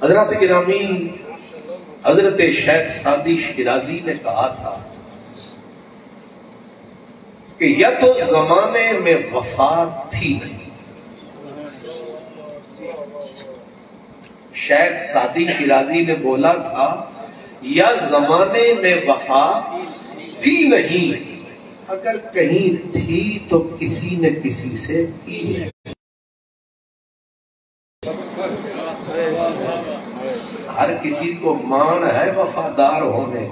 حضرت گرامی حضرت شیخ سعدی شیرازی نے کہا تھا کہ یا تو زمانے میں وفا تھی نہیں. شیخ سعدی شیرازی نے بولا تھا یا زمانے میں وفا تھی نہیں، اگر کہیں تھی تو کسی نے کسی سے کی نہیں. ہر کسی کو مان ہے وفادار ہونے،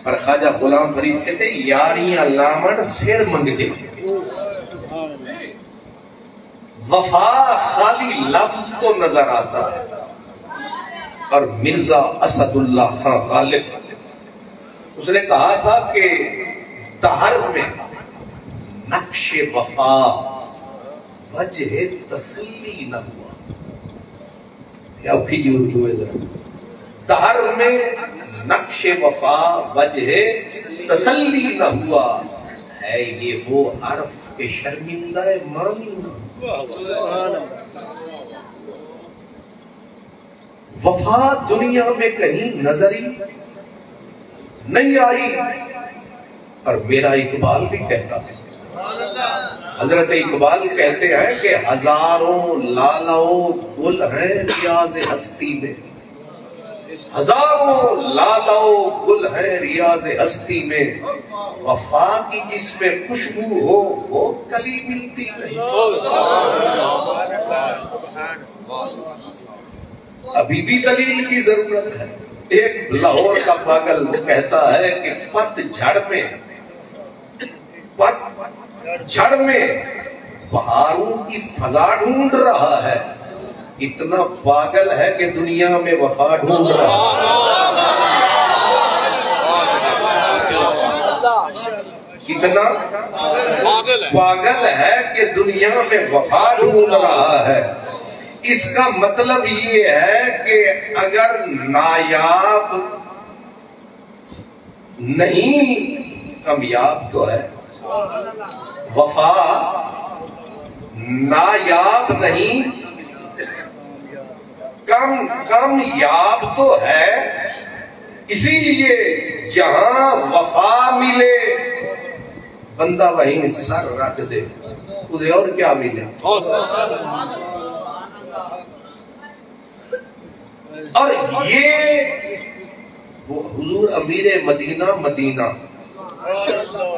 پر خواجہ غلام فرید کہتے یاریاں لامن سیر منگ دے. وفا خالی لفظ کو نظر آتا ہے. اور مرزا اسد اللہ خان غالب اس نے کہا تھا کہ دہر میں نقش وفا وجہ تسلی نہ ہوا. یا اوکھی جی اردو ہے ذرا. دہر میں نقش وفا وجہ تسلی نہ ہوا، ہے یہ وہ حرف کہ شرمندہ مانی نہ. وفا دنیا میں کہیں نظری نہیں آئی. اور میرا اقبال بھی کہتا ہے، حضرت اقبال کہتے ہیں کہ ہزاروں لالوں گل ہیں ریاض ہستی میں، ہزاروں لالوں گل ہیں ریاض ہستی میں، وفا کی جس میں خوشبو ہو وہ کلی ملتی نہیں. ابھی بھی دلیل کی ضرورت ہے. ایک لاہور کا پاگل کہتا ہے کہ پت جھڑ میں بہاروں کی فضا ڈھونڈ رہا ہے. اتنا پاگل ہے کہ دنیا میں وفا ڈھونڈ رہا ہے. اتنا پاگل ہے کہ دنیا میں وفا ڈھونڈ رہا ہے. اس کا مطلب یہ ہے کہ اگر نایاب نہیں کامیاب تو ہے. وفا نایاب نہیں کامیاب تو ہے. اسی لیے جہاں وفا ملے بندہ وہیں سر رکھ دے، اسے اور کیا ملے. اور یہ وہ حضور امیر مدینہ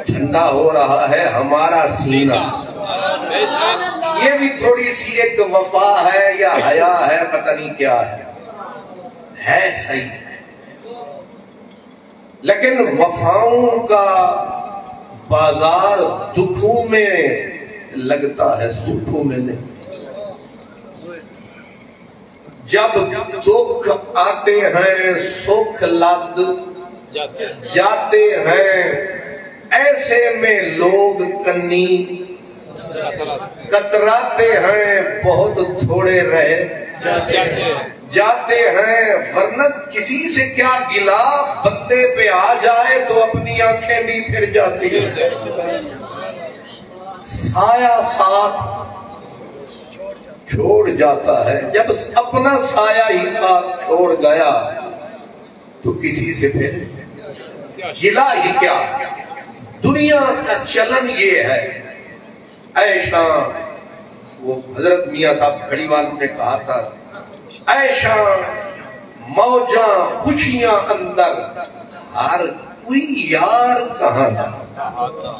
ٹھنڈا ہو رہا ہے ہمارا سینہ. یہ بھی تھوڑی سی ایک وفا ہے یا حیا ہے، پتہ نہیں کیا ہے صحیح ہے. لیکن وفاؤں کا بازار دکھوں میں لگتا ہے، سکھوں میں نہیں. جب دکھ آتے ہیں سکھ لد جاتے ہیں، ایسے میں لوگ کنی کتراتے ہیں، بہت تھوڑے رہ جاتے ہیں. ورنہ کسی سے کیا گلا، بندے پہ آ جائے تو اپنی آنکھیں بھی پھر جاتی ہیں. سایہ ساتھ چھوڑ جاتا ہے، جب اپنا سایہ ہی ساتھ چھوڑ گیا تو کسی سے پھر گلا ہی کیا. دنیا کا چلن یہ ہے. اے شام، وہ حضرت میاں صاحب کھڑی والوں نے کہا تھا، اے شام موجاں خوشیاں اندر، ہر کوئی یار کہاں تھا،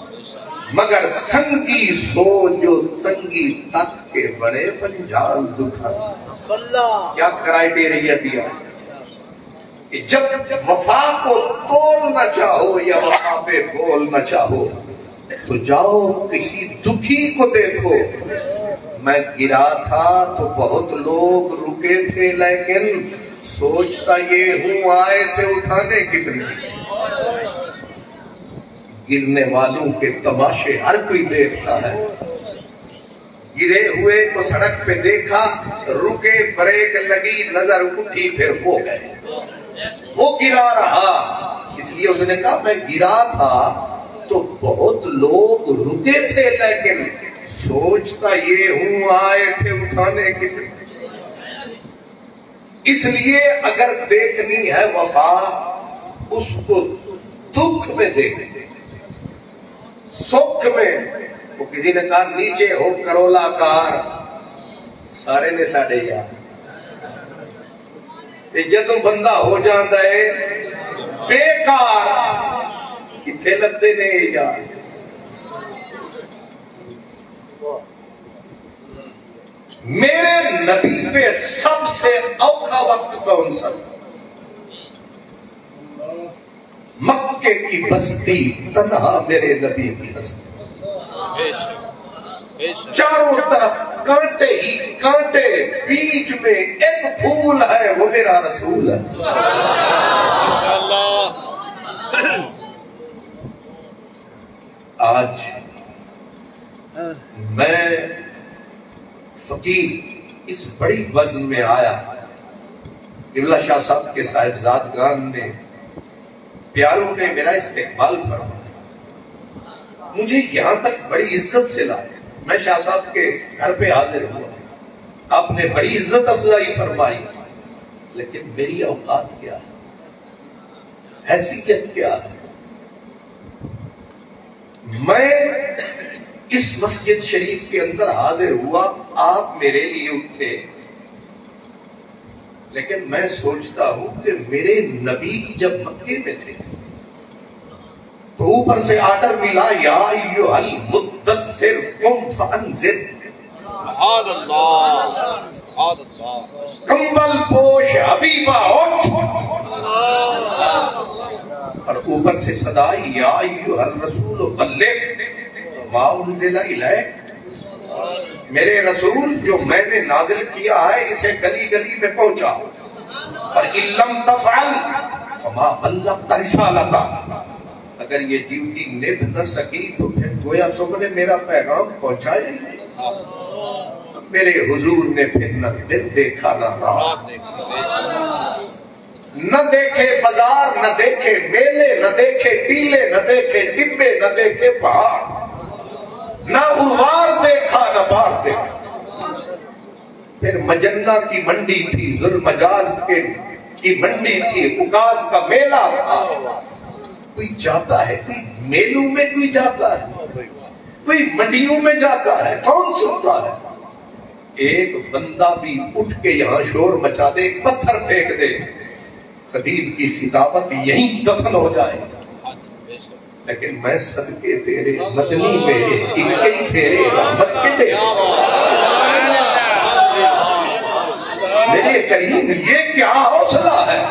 مگر سنگی سو جو تنگی تک کے بڑے پنجال دکھا. کیا کرائیٹیریا دیا کہ جب وفا کو تولنا چاہو یا وفا پہ بولنا چاہو تو جاؤ کسی دکھی کو دیکھو. میں گرا تھا تو بہت لوگ رکے تھے، لیکن سوچتا یہ ہوں آئے تھے اٹھانے کتنے. گرنے والوں کے تماشے ہر کوئی دیکھتا ہے. گرے ہوئے کو سڑک پہ دیکھا، رکے، بریک لگی، نظر اٹھی، پھر ہو گئے. وہ گرا رہا، اس لیے اس نے کہا میں گرا تھا تو بہت لوگ رکے تھے، لیکن سوچتا یہ ہوں آئے تھے اٹھانے کتنے. اس لیے اگر دیکھنی ہے وفا اس کو دکھ میں دیکھیں، سکھ میں۔ وہ کسی نے کہا نیچے ہو کرولا کار، سارے نے ساڑے یار، جدوں بندہ ہو جاندہ ہے بیکار، کتھے لگتے نے یار۔ میرے نبی پہ سب سے اوکھا وقت کون سا؟ مکے کی بستی تنہا میرے نبی کی بستی، چاروں طرف کانٹے ہی کانٹے، بیچ میں ایک پھول ہے وہ میرا رسول ہے۔ آج میں فقیر اس بڑی وزن میں آیا، قبلہ شاہ صاحب کے صاحبزادگان نے، پیاروں نے میرا استقبال فرمایا، مجھے یہاں تک بڑی عزت سے لایا۔ میں شاہ صاحب کے گھر پہ حاضر ہوا، آپ نے بڑی عزت افزائی فرمائی، لیکن میری اوقات کیا ہے، حیثیت کیا ہے؟ میں اس مسجد شریف کے اندر حاضر ہوا، آپ میرے لیے اٹھے، لیکن میں سوچتا ہوں کہ میرے نبی جب مکے میں تھے تو اوپر سے آرڈر ملا، یا ایھا المدثر قم فانذر، سبحان اللہ، سبحان اللہ، کمبل پوش حبیبہ اٹھ، اور اوپر سے صدا، یا ایھا الرسول بلغ ما انزل الیک، میرے رسول جو میں نے نازل کیا ہے اسے گلی گلی میں پہنچا، اور ان لم تفعل فما بلغت رسالتہ، اگر یہ ڈیوٹی نبھ نہ سکی تو پھر گویا تم نے میرا پیغام پہنچایا ہی نہیں۔ میرے حضور نے پھر نہ دن دیکھا نہ رات، نہ دیکھے بازار، نہ دیکھے میلے، نہ دیکھے ٹیلے، نہ دیکھے ڈبے، نہ دیکھے پہاڑ، نہ اروار دیکھا نہ بار دیکھا۔ پھر مجنہ کی منڈی تھی، ذوالمجاز کی منڈی تھی، اکاز کا میلہ تھا، کوئی جاتا ہے، کوئی میلوں میں کوئی جاتا ہے، کوئی منڈیوں میں جاتا ہے، کون سنتا ہے؟ ایک بندہ بھی اٹھ کے یہاں شور مچا دے، ایک پتھر پھینک دے، خطیب کی خطابت یہیں دفن ہو جائے۔ لیکن میں صدقے تیرے مدنی میرے اکئی پھیرے رحمت کے دے، میرے کریم یہ کیا حوصلہ ہے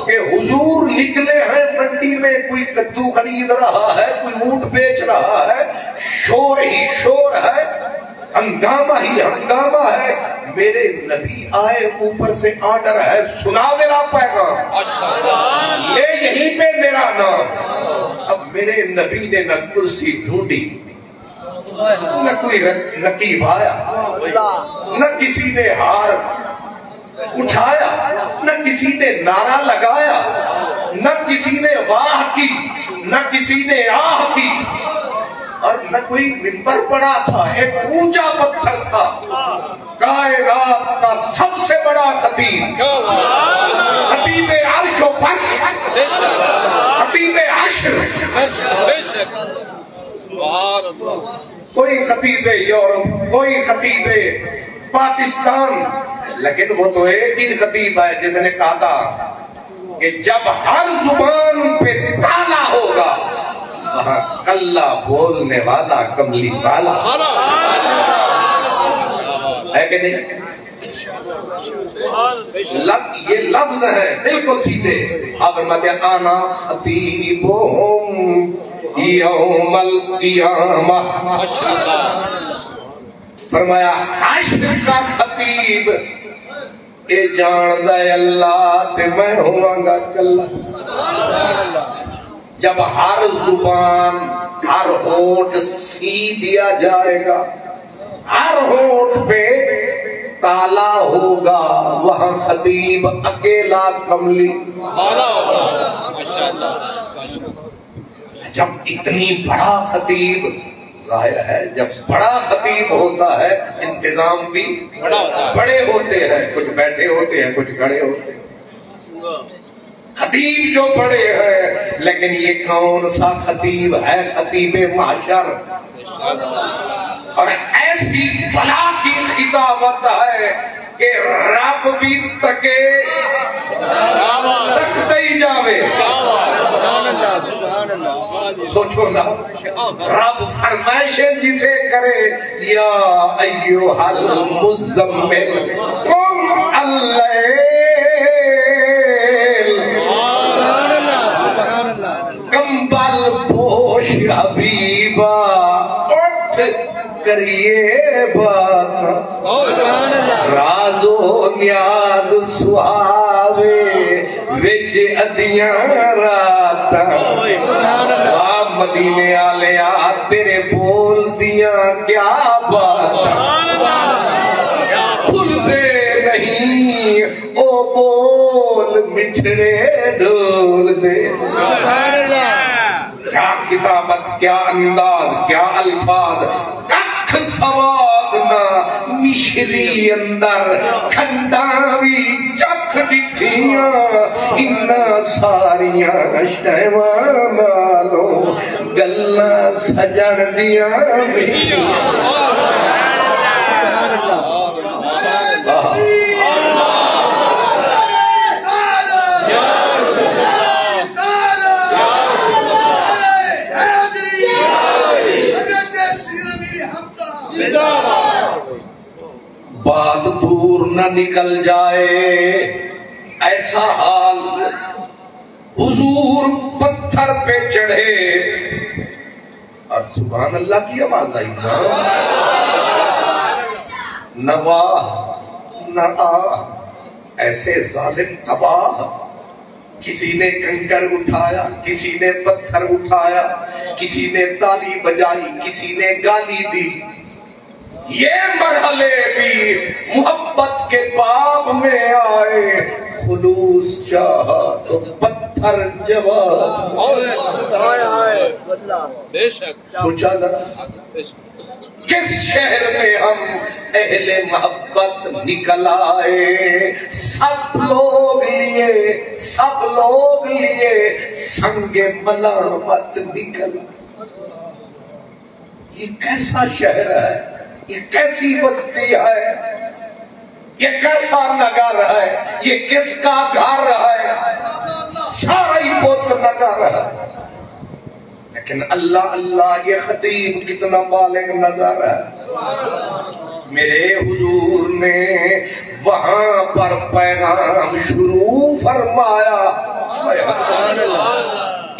کہ حضور نکلے ہیں منڈی میں، کوئی کدو خرید رہا ہے، کوئی اونٹ بیچ رہا ہے، شور ہی شور ہے، ہنگامہ ہی ہنگامہ ہے، میرے نبی آئے، اوپر سے آرڈر ہے، سنا میرا پیغام، لے یہیں پہ میرا نام۔ اب میرے نبی نے نہ کرسی ڈھونڈی، نہ کوئی نقیب آیا، نہ کسی نے ہار اٹھایا، نہ کسی نے نعرہ لگایا، نہ کسی نے واہ کی، نہ کسی نے آہ کی، اور نہ کوئی منبر پڑا تھا، ایک اونچا پتھر تھا، کائنات کا سب سے بڑا خطیب، خطیب عرش و فرش، خطیب عشر، کوئی خطیب یورپ، کوئی خطیب پاکستان، لیکن وہ تو ایک ہی خطیب ہے جس نے کہا تھا کہ جب ہر زبان پہ تالا ہوگا وہاں کلہ بولنے والا کملی والا ہے کہ نہیں؟ یہ لفظ ہیں بالکل سیدھے، آپ فرماتے ہیں انا خطیبہم یوم القیامہ، فرمایا حشر کا خطیب اے جان دے اللہ تے میں ہوں گا کلہ۔ جب ہر زبان ہر ہونٹ سی دیا جائے گا، ہر ہونٹ پہ تالا ہوگا، وہاں خطیب اکیلا کملی جب اتنی بڑا خطیب ظاہر ہے جب بڑا خطیب ہوتا ہے انتظام بھی بڑے ہوتے ہیں، کچھ بیٹھے ہوتے ہیں کچھ کھڑے ہوتے ہیں، خطیب جو بڑے ہیں، لیکن یہ کون سا خطیب ہے؟ خطیب محشر، اور ایسی بلا کی خطابت ہے کہ رب بھی تکے تکتے ہی جاوے۔ سوچو نا، رب فرمائشیں جسے کرے یا ایھا المزمل قم اللیل، کمبل پوش حبیبا اٹھ کریے بات، راز و نیاز سہاوے وچ ادیاں راتاں، مدینے آلیا تیرے بول دیاں کیا باتاں، بھول دے نہیں او بول مٹھڑے ڈول دے۔ کیا کتابت، کیا انداز، کیا الفاظ، ککھ سواد نہ مشری اندر کھنڈاوی چکھ ڈٹھیاں، انہاں ساریاں شیواں نالوں گلاں سجن دیاں بات دور نہ نکل جائے ایسا حال، حضور پتھر پہ چڑھے اور سبحان اللہ کی آواز آئی، نہ واہ نہ آہ، ایسے ظالم تباہ، کسی نے کنکر اٹھایا، کسی نے پتھر اٹھایا، کسی نے تالی بجائی، کسی نے گالی دی۔ یہ مرحلے بھی محبت کے باب میں آئے، خلوص چاہا تو پتھر جواب۔ سوچا ذرا کس شہر میں ہم اہل محبت نکل آئے، سب لوگ لیے سنگ ملامت نکل۔ یہ کیسا شہر ہے، یہ کیسی بستی ہے، یہ کیسا نگر ہے، یہ کس کا گھر ہے، سارا ہی بت نگر ہے، لیکن اللہ اللہ یہ خطیب کتنا بالغ نظر ہے۔ میرے حضور نے وہاں پر پیغام شروع فرمایا،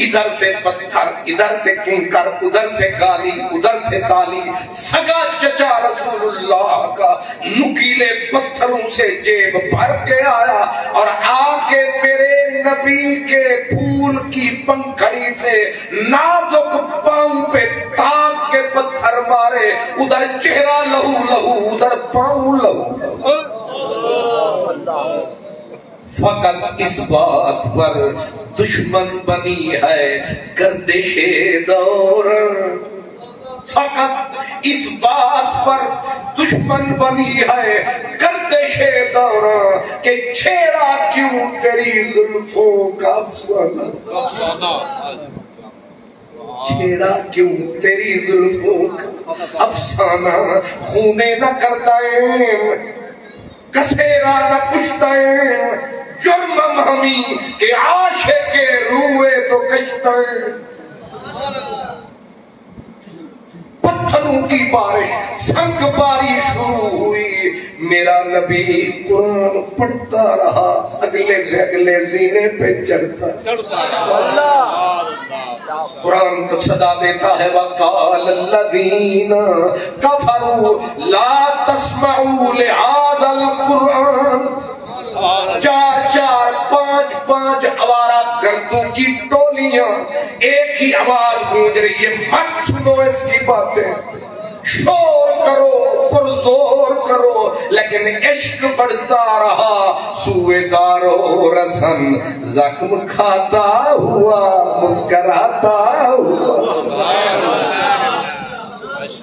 ادھر سے پتھر، ادھر سے کنکر، ادھر سے گالی، ادھر سے تالی، سگا چچا رسول اللہ کا نکیلے پتھروں سے جیب بھر کے آیا اور آ کے میرے نبی کے پھول کی پنکھڑی سے نازک پاؤں پہ تاک کے پتھر مارے، ادھر چہرہ لہو لہو، ادھر پاؤں لہو۔ فقط اس بات پر دشمن بنی ہے گردش دور، فقط اس بات پر دشمن بنی ہے گردش دور کہ چھیڑا کیوں تیری زلفوں کا افسانہ، چھیڑا کیوں تیری زلفوں کا افسانہ، خونے نہ کردائیں کسیرا نہ پشتائیں، جرم ہمی کہ عاشق کے روئے تو کشتائیں۔ پتھروں کی بارش، سنگ باری شروع ہوئی، میرا نبی قرآن پڑھتا رہا، اگلے سے اگلے زینے پہ چڑھتا قرآن تو صدا دیتا ہے، وَقَالَ الَّذِينَ كَفَرُوا لَا تَسْمَعُوا لِهَذَا الْقُرْآنِ، چار چار پانچ پانچ آوارہ گردوں کی ٹولیاں ایک ہی آواز گونج رہی ہے، مت سنو اس کی باتیں، شور کرو پرزور کرو، لیکن عشق بڑھتا رہا، سوئے دارو رسن زخم کھاتا ہوا مسکراتا ہوا۔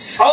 100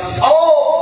100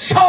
100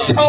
100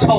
100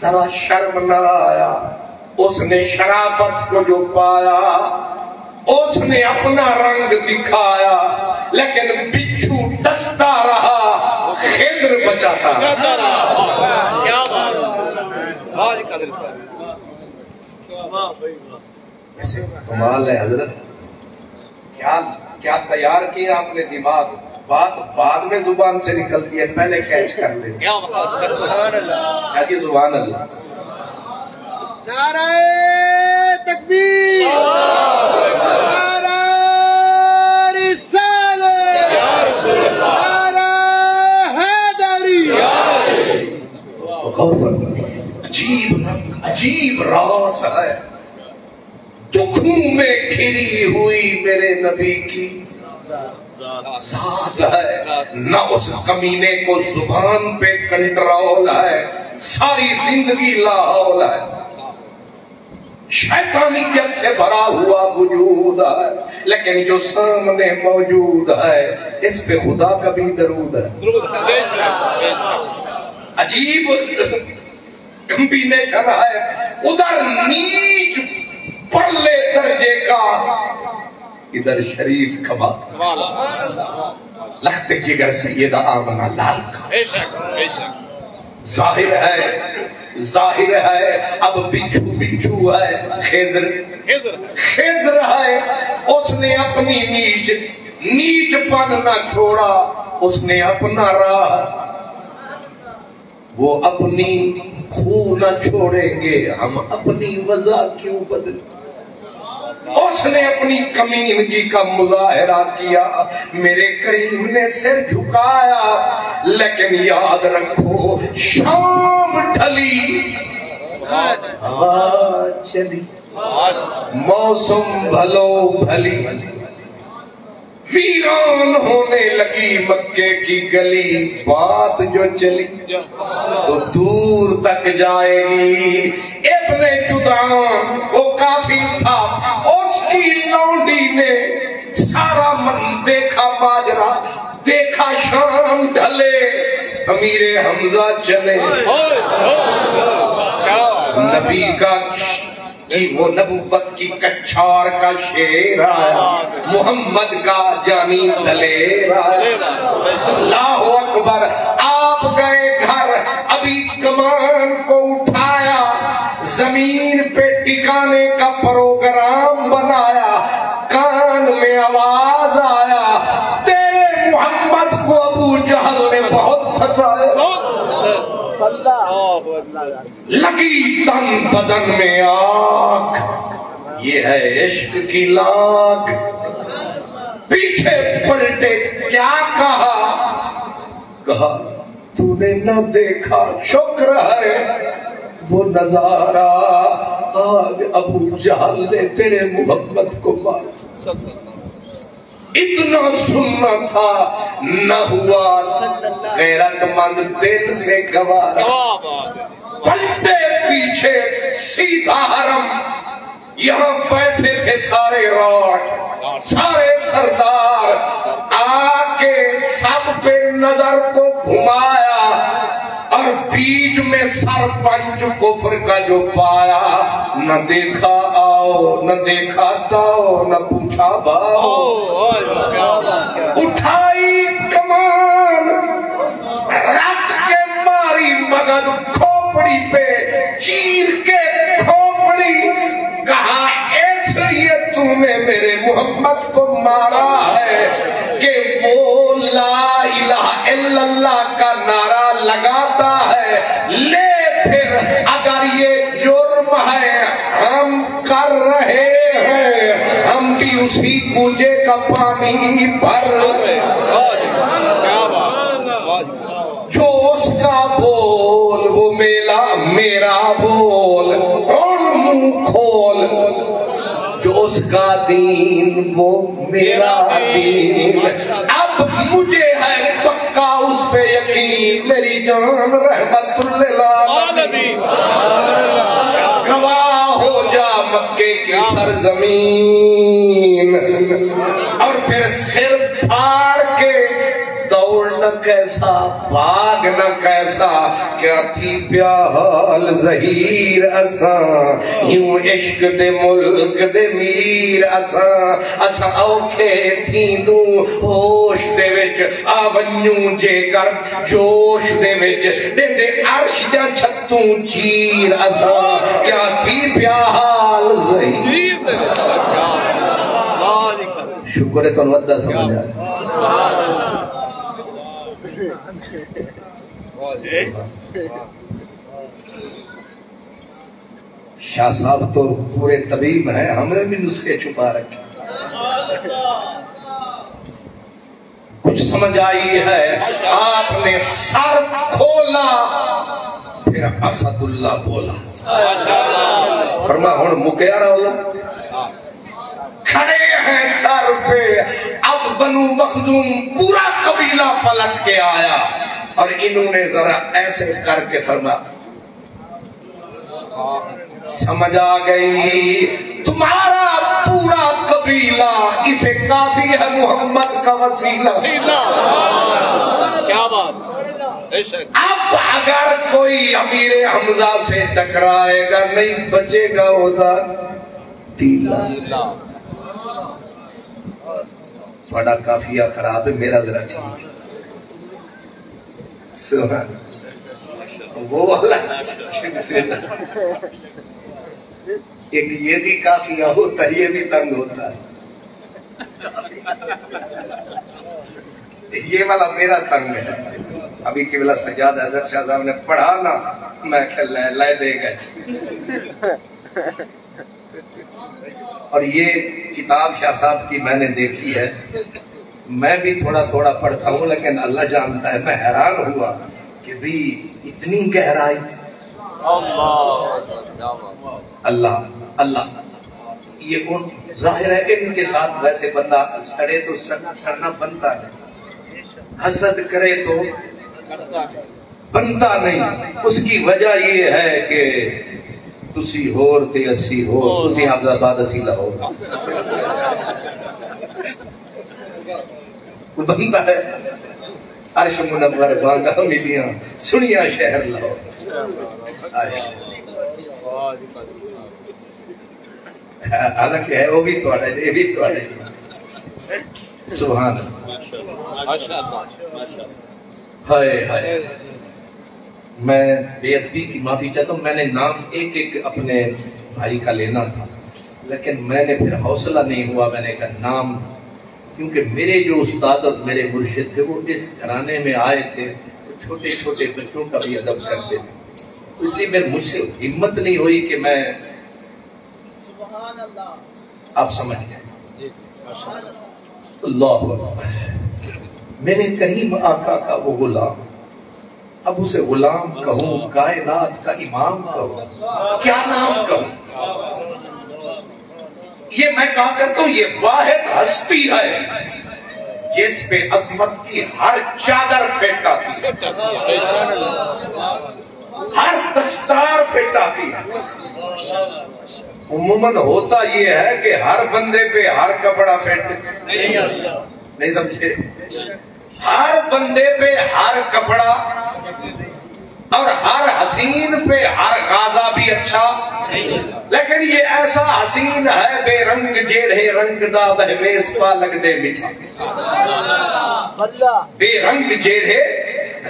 ذرا شرم نہ آیا، اس نے شرافت کو جو پایا اس نے اپنا رنگ دکھایا، لیکن بچھو ڈستا رہا خضر بچاتا رہا۔ کیا بات ہے، ایسے کمال ہے حضرت، کیا تیار کیا آپ نے دماغ، بات بعد میں زبان سے نکلتی ہے، پہلے کیچ کر لیتے۔ کیا بات ہے، کیا کہ سبحان اللہ۔ نعرہ تکبیر، نعرہ رسالت، نعرہ حیدری۔ غور فرمائیں، عجیب رنگ، عجیب رات ہے، دکھوں میں کھری ہوئی میرے نبی کی ذات ہے، نہ اس کمینے کو زبان پہ کنٹرول ہے، ساری زندگی لاحول ہے، شیطانیت سے بھرا ہوا وجود ہے، لیکن جو سامنے موجود ہے اس پہ خدا کا بھی درود ہے۔ عجیب کمبینیشن ہے، ادھر نیچ پرلے درجے کا، ادھر شریف کباب، لخت جگر سیدہ آمنہ لال کا۔ ظاہر ہے اب بچھو ہے، خضر ہے، اس نے اپنی نیچ پن نہ چھوڑا، اس نے اپنا راہ، وہ اپنی خو نہ چھوڑیں گے، ہم اپنی وضع کیوں بدل۔ اس نے اپنی کمینگی کا مظاہرہ کیا، میرے کریم نے سر جھکایا، لیکن یاد رکھو شام ڈھلی، ہوا چلی، موسم بھلو بھلی، ویران ہونے لگی مکے کی گلی، بات جو چلی تو دور تک جائے گی۔ ابن جدعان وہ کافر تھا، اس کی لونڈی نے سارا من دیکھا ماجرا، دیکھا شام ڈھلے، امیر حمزہ چلے، نبی کا وہ نبوت کی کچھار کا شیر آیا، محمد کا جانی دلیر آیا۔ اللہ اکبر، آپ گئے گھر، ابھی کمان کو اٹھایا، زمین پہ ٹکانے کا پروگرام بنایا، کان میں آواز آیا، تیرے محمد کو ابو جہل نے بہت ستایا، لگی تن بدن میں آگ، یہ ہے عشق کی لاگ۔ پیچھے پلٹے کیا کہا تو نے نہ دیکھا، شکر ہے وہ نظارہ، آج ابو جہل نے تیرے محمد کو مارا، اتنا سننا تھا نہ ہوا، غیرت مند دل سے گوارا۔ پلٹے پیچھے سیدھا حرم، یہاں بیٹھے تھے سارے راٹ، سارے سردار، آکے سب پہ نظر کو گھمایا، اور بیچ میں سرپنچ کفر کا جو پایا، نہ دیکھا آؤ، نہ دیکھا تاؤ، نہ پوچھا باؤ، اٹھائی کمان، رکھ کے ماری مگن کھوپڑی پہ، چیر کے کھوپڑی، کہا اس لیے تو نے میرے محمد کو مارا ہے کہ وہ لا الہ الا اللہ کا نعرہ لگاتا ہے، لے پھر اگر یہ جرم ہے ہم کر رہے ہیں، ہم بھی اسی کوجے کا پانی بھر رہے ہیں۔ جو اس کا بول وہ میرا بول، اور منہ کھول، جو اس کا دین وہ میرا دین، اب مجھے ہے پکا اس پہ یقین، میری جان رحمت للعالمین، گواہ ہو جا مکے کی سرزمین، اور پھر سر پھاڑ کے دوڑنا کیسا بھاگنا کیسا کیا تھی پیال زہیر اساں یوں عشق دے ملک دے میر اساں اوکھے تھیندوں ہوش دے وچ آونیوں جے گر جوش دے وچ دے عرش دے چھتوں چیر اساں کیا تھی پیال زہیر شکر ہے تو ودہ سمجھا شاہ صاحب تو پورے طبیب ہیں ہم نے بھی نسخے چھپا رکھے کچھ سمجھ آئی ہے آپ نے سر کھولا پھر اسد اللہ بولا فرما ہن مکیا رولا کھڑے ہیں سر پہ اب بنو مخزوم پورا قبیلہ پلٹ کے آیا اور انہوں نے ذرا ایسے کر کے فرما سمجھ آ گئی تمہارا پورا قبیلہ اسے کافی ہے محمد کا وسیلہ کیا بات اب اگر کوئی امیر حمزہ سے ٹکرائے گا نہیں بچے گا ہوتا تیلا تھوڑا کافیہ خراب ہے میرا ذرا ٹھیک سبحان وہ والا ایک یہ بھی کافیہ ہوتا ہے یہ بھی تنگ ہوتا ہے یہ والا میرا تنگ ہے ابھی کی والا سجاد حیدر شاہ صاحب نے پڑھا نا میں کہ لے دے گئے اور یہ کتاب شاہ صاحب کی میں نے دیکھی ہے میں بھی تھوڑا تھوڑا پڑھتا ہوں لیکن اللہ جانتا ہے میں حیران ہوا کہ بھی اتنی گہرائی اللہ اللہ یہ ان ظاہر ہے ان کے ساتھ ویسے بندہ سڑے تو سڑنا بنتا نہیں حسد کرے تو بنتا نہیں اس کی وجہ یہ ہے کہ تسی ہور تے اسی ہور تسی حافظ آباد اسی لاہور بنتا ہے عرش منور بانگا ملیاں سنیا شہر لاہور حالانکہ ہے وہ بھی توڑا ہے یہ بھی توڑا ہے سبحان ہائے ہائے میں بے ادبی کی معافی چاہتا ہوں میں نے نام ایک ایک اپنے بھائی کا لینا تھا لیکن میں نے پھر حوصلہ نہیں ہوا میں نے کہا نام کیونکہ میرے جو استاد اور میرے مرشد تھے وہ اس گھرانے میں آئے تھے چھوٹے چھوٹے بچوں کا بھی ادب کرتے تھے اس لیے مجھ سے ہمت نہیں ہوئی کہ میں آپ سمجھ گئے اللہ اکبر میرے کریم آقا کا وہ غلام اب اسے غلام کہوں کائنات کا امام کہوں کیا نام کہوں یہ میں کہا کرتا ہوں یہ واحد ہستی ہے جس پہ عظمت کی ہر چادر فٹ آتی ہے ہر دستار فٹ آتی ہے عموماً ہوتا یہ ہے کہ ہر بندے پہ ہر کپڑا فٹ نہیں سمجھے ہر بندے پہ ہر کپڑا اور ہر حسین پہ ہر غازہ بھی اچھا لیکن یہ ایسا حسین ہے بے رنگ جیڑے رنگ دا بہویس پا لگ دے میٹھا بے رنگ جیڑے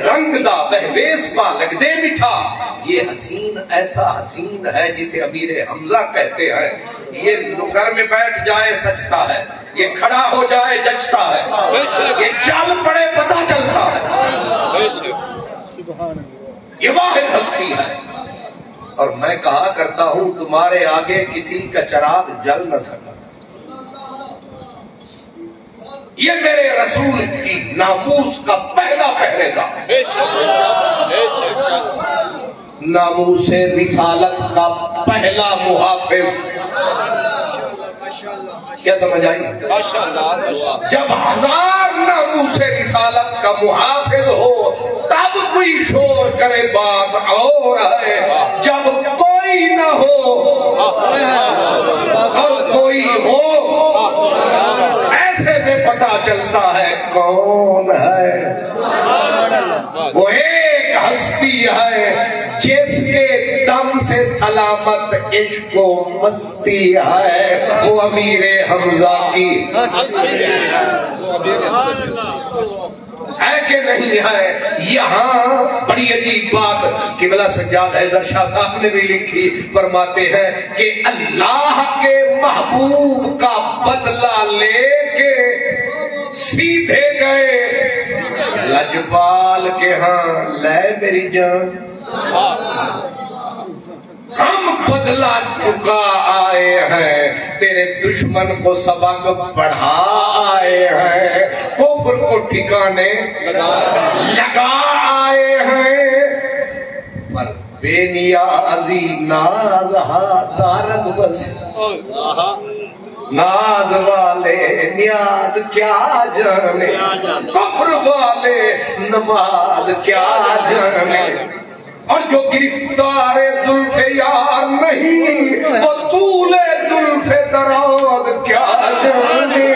رنگ دا بہویس پا لگ دے میٹھا یہ حسین ایسا حسین ہے جسے امیر حمزہ کہتے ہیں یہ نگر میں بیٹھ جائے سجتا ہے یہ کھڑا ہو جائے جچتا ہے یہ چل پڑے پتہ چلتا ہے یہ واحد ہستی ہے اور میں کہا کرتا ہوں تمہارے آگے کسی کا چراغ جل نہ سکا یہ میرے رسول کی ناموس کا پہلا پہرے دار ناموس رسالت کا پہلا محافظ کیا سمجھ آئی جب 1000 ناموس رسالت کا محافظ ہو تب کوئی شور کرے بات اور ہے جب کوئی نہ ہو اور کوئی ہو ایسے میں پتا چلتا ہے کون ہے وہ ایک ہستی ہے جس کے دم سے سلامت عشق و مستی ہے، وہ امیر حمزہ کی ہے کہ نہیں ہے؟ یہاں بڑی عجیب بات قبلہ سجاد حیدر شاہ صاحب نے بھی لکھی، فرماتے ہیں کہ اللہ کے محبوب کا بدلہ لے کے سیدھے گئے لجپال کے ہاں لے میری جان، ہم بدلہ چکا آئے ہیں، تیرے دشمن کو سبق پڑھا آئے ہیں، کفر کو ٹھکانے لگا آئے ہیں، پر بے نیازی ناز دارد بس، ناز والے نیاز کیا جانے، کفر والے نماز کیا جانے، اور جو گرفتار زلف یار نہیں وہ طول زلف دراز کیا جانے،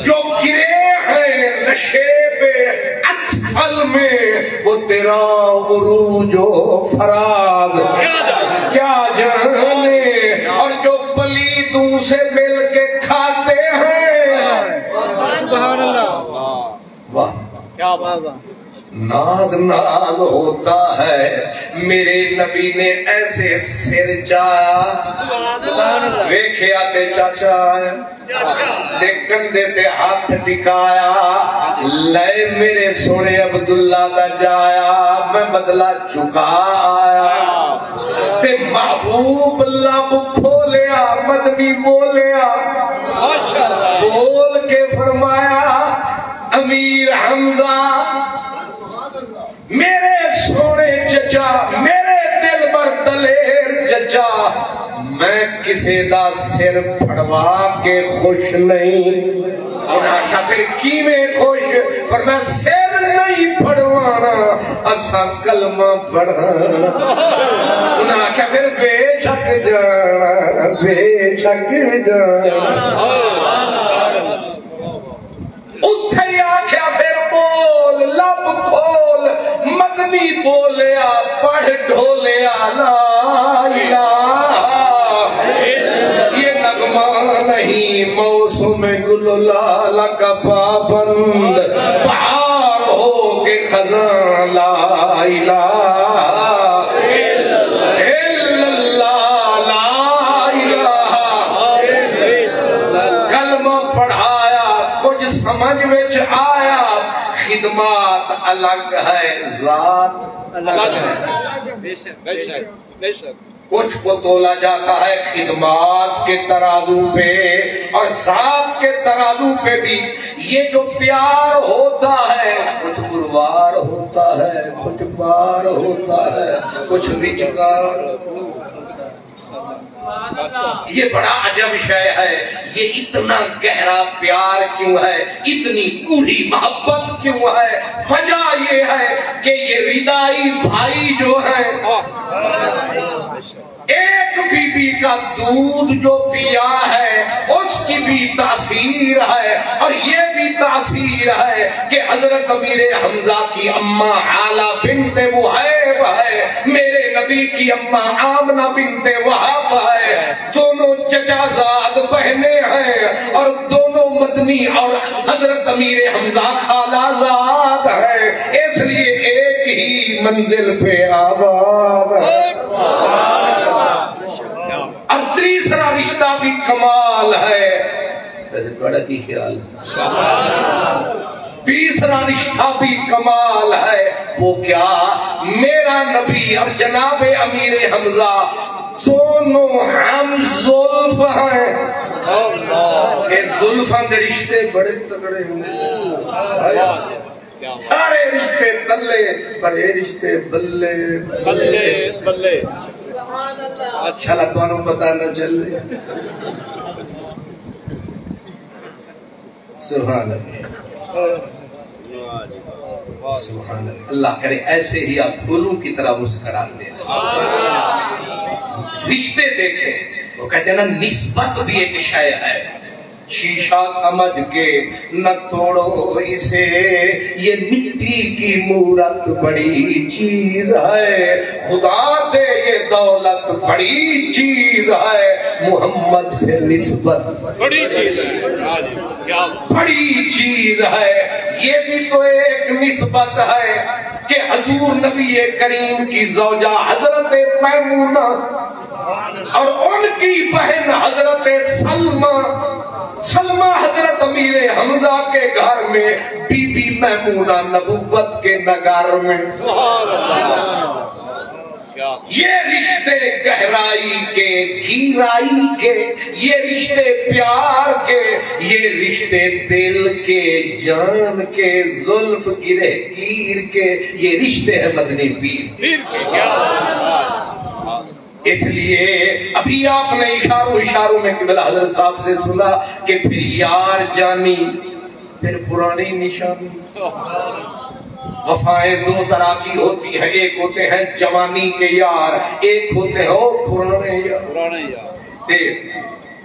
جو گرے ہیں نشیب اسفل میں وہ تیرا عروج و فراز کیا جانے، اور جو پلیدوں سے مل کے کھاتے ہیں، سبحان اللہ، واہ کیا بات، ناز ناز ہوتا ہے، میرے نبی نے ایسے سر چایا، ویکھے آتے چاچا آیا، دیکھن دیتے ہاتھ ٹکایا، لے میرے سونے عبداللہ دا جایا، میں بدلہ چکا آیا، تے محبوب لب کھولیا، مدنی بولیا، بول کے فرمایا امیر حمزہ میرے سونے چچا، میرے دل بر دلیر چچا، میں کسی دا سر پھڑوا کے خوش نہیں، انہاں کیا پھر کیویں خوش، پر میں سر نہیں پھڑوانا اساں کلمہ پڑھانا، انہاں کیا پھر بے شک جانا، بے شک جانا، اتھے آکھیا پھر بول لب کھول، مدنی بولیا پڑھ ڈھولیا لا الہ، یہ نغمہ نہیں موسم گل لالا کا پابند، بہار ہو کے خزاں لا الہ الا اللہ، لا الہ، کلمہ پڑھایا کچھ سمجھ وچ آیا، خدمات الگ ہے ذات الگ ہے، بے شک بے شک بے شک، کچھ کو تولا جاتا ہے خدمات کے ترازو پہ اور ذات کے ترازو پہ بھی، یہ جو پیار ہوتا ہے کچھ گروار ہوتا ہے، کچھ بار ہوتا ہے، کچھ وچکار، یہ بڑا عجب شے ہے، یہ اتنا گہرا پیار کیوں ہے، اتنی گوڑھی محبت کیوں ہے؟ وجہ یہ ہے کہ یہ ردائی بھائی جو ہیں، ایک بی بی کا دودھ جو پیا ہے اس کی بھی تاثیر ہے، اور یہ بھی تاثیر ہے کہ حضرت امیر حمزہ کی اماں حالہ بنت وہیب ہے، میرے نبی کی اماں آمنہ بنت وہب ہے، دونوں چچا زاد بہنیں ہیں، اور دونوں مدنی اور حضرت امیر حمزہ خالہ زاد ہے، اس لیے ایک ہی منزل پہ آباد ہے۔ اور تیسرا رشتہ بھی کمال ہے، ویسے تھوڑا کی خیال ہے، تیسرا رشتہ بھی کمال ہے، وہ کیا؟ میرا نبی اور جناب امیر حمزہ دونوں ہم زلف ہیں، یہ زلفاں دے رشتے بڑے تگڑے ہیں، سارے رشتے تلے پر یہ رشتے بلے بلے بلے، اچھا لگوانوں پتہ نہ چلے، سبحان اللہ، سبحان اللہ، اللہ کرے ایسے ہی آپ پھولوں کی طرح مسکراتے ہیں۔ رشتے دیکھیں، وہ کہتے ہیں نا نسبت بھی ایک شے ہے، شیشہ سمجھ کے نہ توڑو اسے، یہ مٹی کی مورت بڑی چیز ہے، خدا دے یہ دولت بڑی چیز ہے، محمد سے نسبت بڑی چیز ہے، بڑی چیز ہے۔ یہ بھی تو ایک نسبت ہے کہ حضور نبی کریم کی زوجہ حضرت میمونہ اور ان کی بہن حضرت سلمہ حضرت امیر حمزہ کے گھر میں، بی بی میمونہ نبوت کے نگار میں۔ یہ رشتے گہرائی کے، گہرائی کے، یہ رشتے پیار کے، یہ رشتے دل کے، جان کے، زلف گرہ گیر کے، یہ رشتے ہیں مدنی پیر کے۔ اس لیے ابھی آپ نے اشاروں میں قبلہ حضرت صاحب سے سنا کہ پھر یار جانی، پھر پرانی نشانی۔ وفائیں دو طرح کی ہوتی ہیں، ایک ہوتے ہیں جوانی کے یار، ایک ہوتے ہیں پرانے یار۔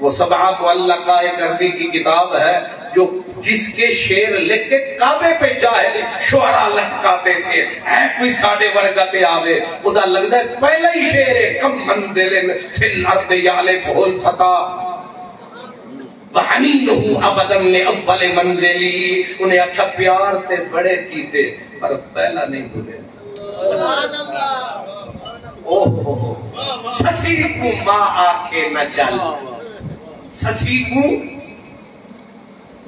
وہ سبعہ معلقہ ایک عربی کی کتاب ہے جو جس کے شعر لکھ کے کعبے پہ جاہل شعراء لٹکاتے تھے، ہے کوئی ساڑھے ورگتے آوے ادا لگتا ہے پہلا ہی شعر ہے، کم منزل فی الارض یالفہ الفتى وحنینہ ابدا لأول منزلی۔ انہیں اچھا پیار تے بڑے کیتے پر پہلا نہیں بھولے۔ اوہ سچی کو ماں آکھے نہ چل، سچی کو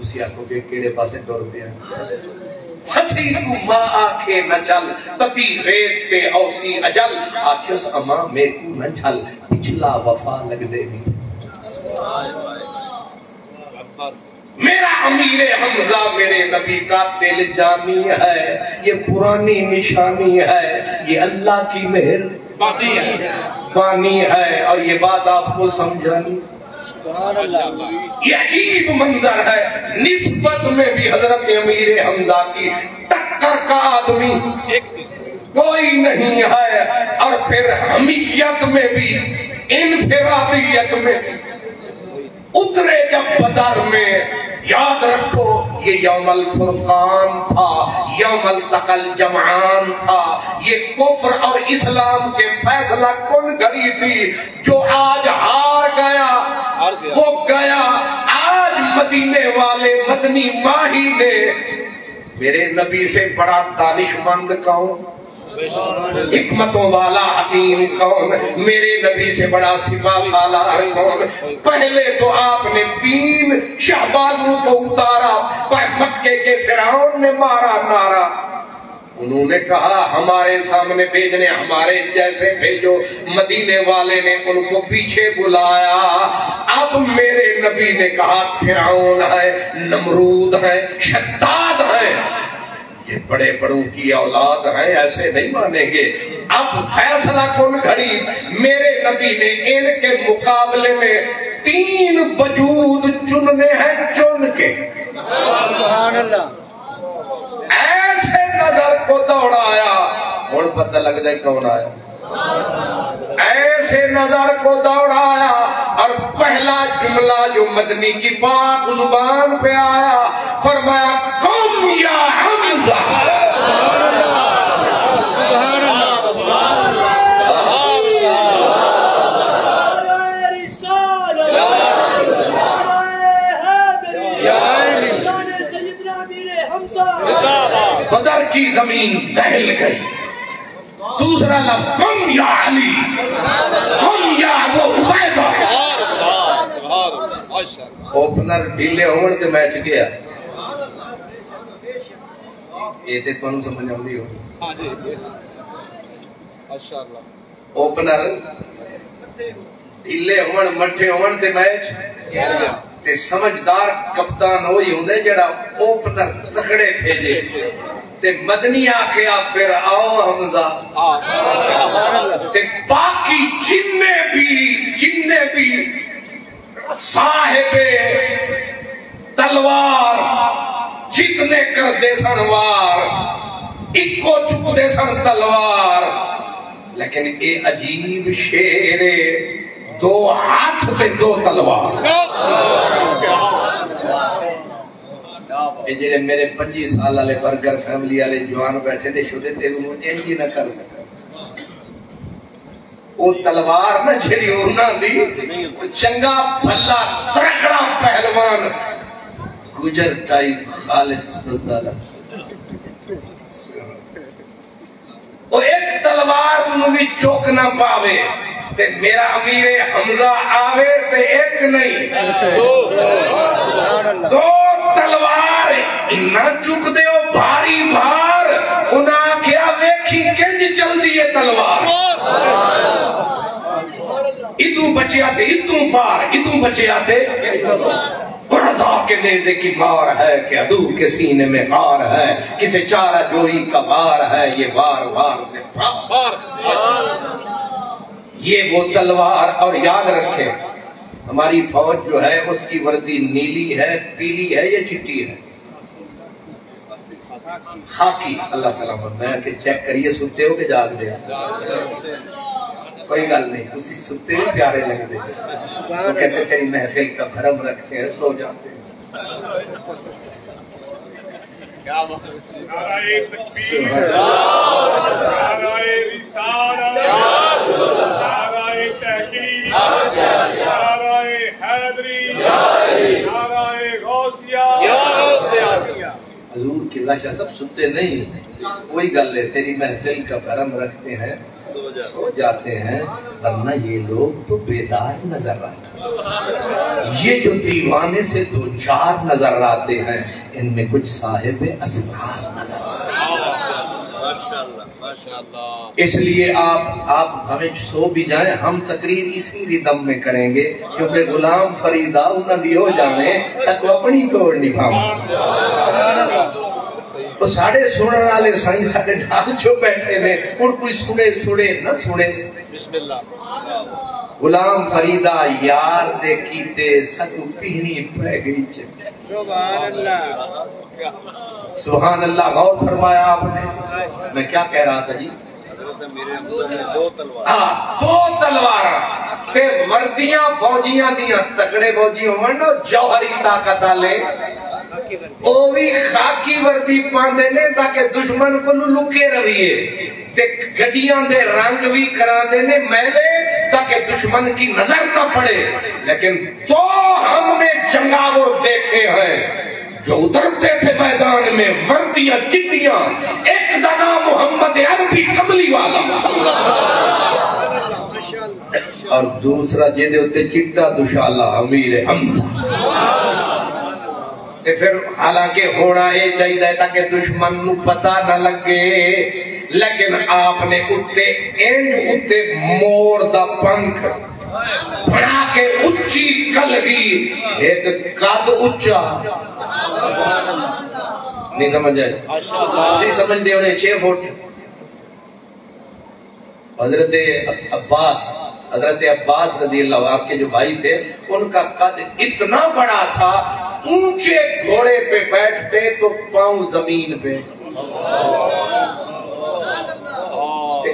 اسی آنکھوں کے کیڑے پاسے ڈور پیا، سچی کو ماں آکھے نہ چل، تتی ریت تے اوسی اجل، آکھس اماں میں کو نہ چل، پچھلا وفا لگ دے نہیں۔ میرا امیر حمزہ میرے نبی کا دل جانی ہے، یہ پرانی نشانی ہے، یہ اللہ کی مہر بانی ہے، اور یہ بات آپ کو سمجھانی۔ یہ عجیب منظر ہے، نسبت میں بھی حضرت امیر حمزہ کی ٹکر کا آدمی کوئی نہیں ہے، اور پھر حمیت میں بھی، انفرادیت میں اترے جب بدر میں، یاد رکھو یہ یوم الفرقان تھا، یوم التقى الجمعان تھا، یہ کفر اور اسلام کے فیصلہ کن گھڑی تھی۔ جو آج ہار گیا وہ گیا، آج مدینے والے مدنی ماہی نے میرے نبی سے بڑا دانش مند کون، حکمتوں والا حکیم کون، میرے نبی سے بڑا سپاہ سالار کون؟ پہلے تو آپ نے 3 شہبازوں کو اتارا، مکے کے فرعون نے مارا نعرہ، انہوں نے کہا ہمارے سامنے بھیجنے ہمارے جیسے بھیجو، مدینے والے نے ان کو پیچھے بلایا۔ اب میرے نبی نے کہا فرعون ہے، نمرود ہے، شداد ہے، یہ بڑے بڑوں کی اولاد ہیں، ایسے نہیں مانیں گے۔ اب فیصلہ کن گھڑی، میرے نبی نے ان کے مقابلے میں 3 وجود چننے ہیں، چن کے سبحان اللہ، ایسے نظر کو دوڑایا، اور پتہ لگ جائے کون آیا، ایسے نظر کو دوڑایا، اور پہلا جملہ جو مدنی کی پاک زبان پہ آیا، فرمایا قم یا حمزہ۔ سبحان اللہ، بدر کی زمین دہل گئی۔ دوسرا لفظ قم یا علی، قم یا ابو عبیدہ۔ اوپنر ڈھیلے ہونے تے میچ گیا، یہ تے تمہیں سمجھ آؤں دی ہو، اوپنر ڈھیلے ہونے مٹھے ہونے تے میچ تے سمجھدار کپتان ہوئی ہوں دے جڑا اوپنر تکڑے بھیجے تے مدنی آکھیا پھر آؤ حمزہ، تے باقی جننے بھی صاحب تلوار جتنے کر دے سنوار، ایکو چک دے سن تلوار، لیکن اے عجیب شعر 2 ہاتھ تے 2 تلوار۔ یہ جڑے میرے 25 سال والے برگر فیملی والے جوان بیٹھے نے شدے تے وہ انج ہی نہ کر سکے وہ تلوار نہ جڑی انہاں دی وہ چنگا بھلا ترکڑا پہلوان گجر ٹائپ خالص دلدل وہ ایک تلوار نو بھی چوک نہ پاوے تے میرا امیر حمزہ آوے تے ایک نہیں دو تلوار نہ چک دے ہو بھاری بھار انہاں کیا ویکھی کنج چل دیئے تلوار ادھوں بچے آتے ادھوں پار ادھوں بچے آتے رضا کے نیزے کی مار ہے کہ عدو کے سینے میں غار ہے کسے چارہ جوئی کا بار ہے یہ بار بار سے پار یہ وہ تلوار اور یاد رکھیں ہماری فوج جو ہے اس کی وردی نیلی ہے پیلی ہے یا چٹی ہے خاکی اللہ سلامت میں کہ چیک کریے ستے ہو کہ جاگ دیا کوئی گل نہیں تسی ستے ہو پیارے لگ دے وہ کہتے تیری محفل کا بھرم رکھتے ہیں سو جاتے ہیں نعرہ تکبیر نعرہ رسالت نعرہ تحقیق نعرہ حیدری نعرہ غوثیہ حضور کی لاشا سب سنتے نہیں کوئی گل ہے تیری محفل کا بھرم رکھتے ہیں سو جاتے ہیں ورنہ یہ لوگ تو بیدار نظر آتے ہیں یہ جو دیوانے سے دو چار نظر آتے ہیں ان میں کچھ صاحب اسرار نظر آتے ہیں اس لیے آپ ہمیں سو بھی جائیں ہم تقریر اسی ردم میں کریں گے کیونکہ غلام فریدہ انہاں دی ہو جانے سکو اپنی توڑ نہیں بھام وہ ساڑھے سنن والے سائیں ساڑھے ڈھال جو بیٹھے نے اور کوئی سنے نہ سنے بسم اللہ غلام فریدہ یار دے کیتے سکو پہنی پہ گئی چکے سبحان اللہ غور فرمایا آپ نے میں کیا کہہ رہا تھا جی دو تلوار تے وردیاں فوجیاں دیاں تکڑے فوجیوں منڈو جوہری طاقت آلے او بھی خاکی وردی پاندے نے تاکہ دشمن کو لکے رویے تے گڈیاں دے رنگ بھی کراندے نے میلے تاکہ دشمن کی نظر نہ پڑے لیکن تو ہم نے جنگاور دیکھے ہیں جو اترتے تھے میدان میں وردیاں چٹیاں ایک دنا محمد عربی کملی والا اور دوسرا جے دے ہوتے چٹا دشالہ امیر حمزہ تے پھر حالانکہ ہونا یہ چاہیے تاکہ دشمن نو پتہ نہ لگے لیکن آپ نے اتے مور دا پنکھ بڑھا کے اچھی کلگی ایک قد اچھا نہیں سمجھ آئے اچھی سمجھ دے انہیں 6 فٹ حضرت عباس رضی اللہ عنہ آپ کے جو بھائی تھے ان کا قد اتنا بڑا تھا اونچے گھوڑے پہ بیٹھتے تو پاؤں زمین پہ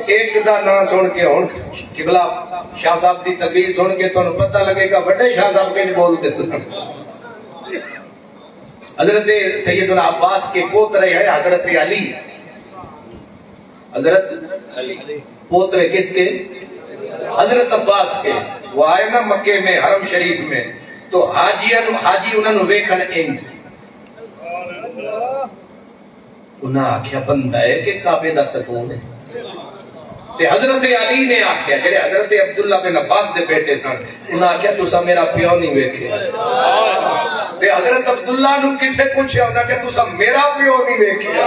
ایک دا نا سن کے ہون قبلہ شاہ صاحب دی تقریر سن کے تو پتہ لگے گا بڑے شاہ صاحب کے نہیں بولتے حضرت سیدنا عباس کے پوترے ہیں حضرت علی حضرت پوترے کس کے حضرت عباس کے وہ آئے نا مکے میں حرم شریف میں تو حاجی انہوں نے ویکھن انج انہاں آکھیا بندہ ہے کہ کعبے دا ستون ہے تے حضرت علی نے آکھیا جڑے حضرت عبداللہ بن عباس دے بیٹے سن انہاں آکھیا تسا میرا پیو نہیں ویکھے تے حضرت عبداللہ نو کسے پوچھیا انہاں کہ تسا میرا پیو نہیں ویکھیا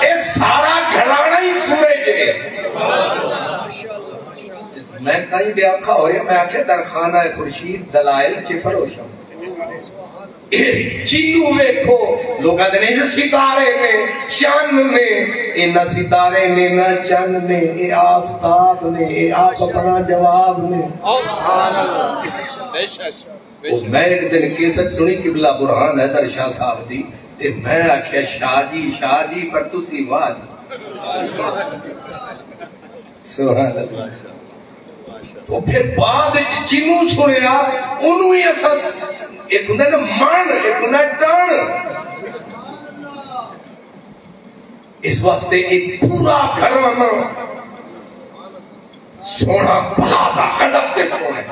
اے سارا گھرانا ہی سورج ہے میں کہیں دے آکھا ہویا میں آکھیا در خانہ خورشید دلائل چفر ہو شاہ جنو ویکھو لوگا دنے جو ستارے نے چند نے اے نہ ستارے نے نہ چند نے اے آفتاب نے اے آپ اپنا جواب نے میں ایک دن کیسٹ سنی قبلہ برہان حیدر شاہ صاحب دی تے میں آکھیا شاہ جی پر تسی واد سبحان اللہ تو پھر بعد جنوں سنیا انہوں ہی اساس ایک ہندہ نا مان ایک ہندہ ٹان اس واسطے ایک پورا گھرانا سونا بہادا قدم دے سونے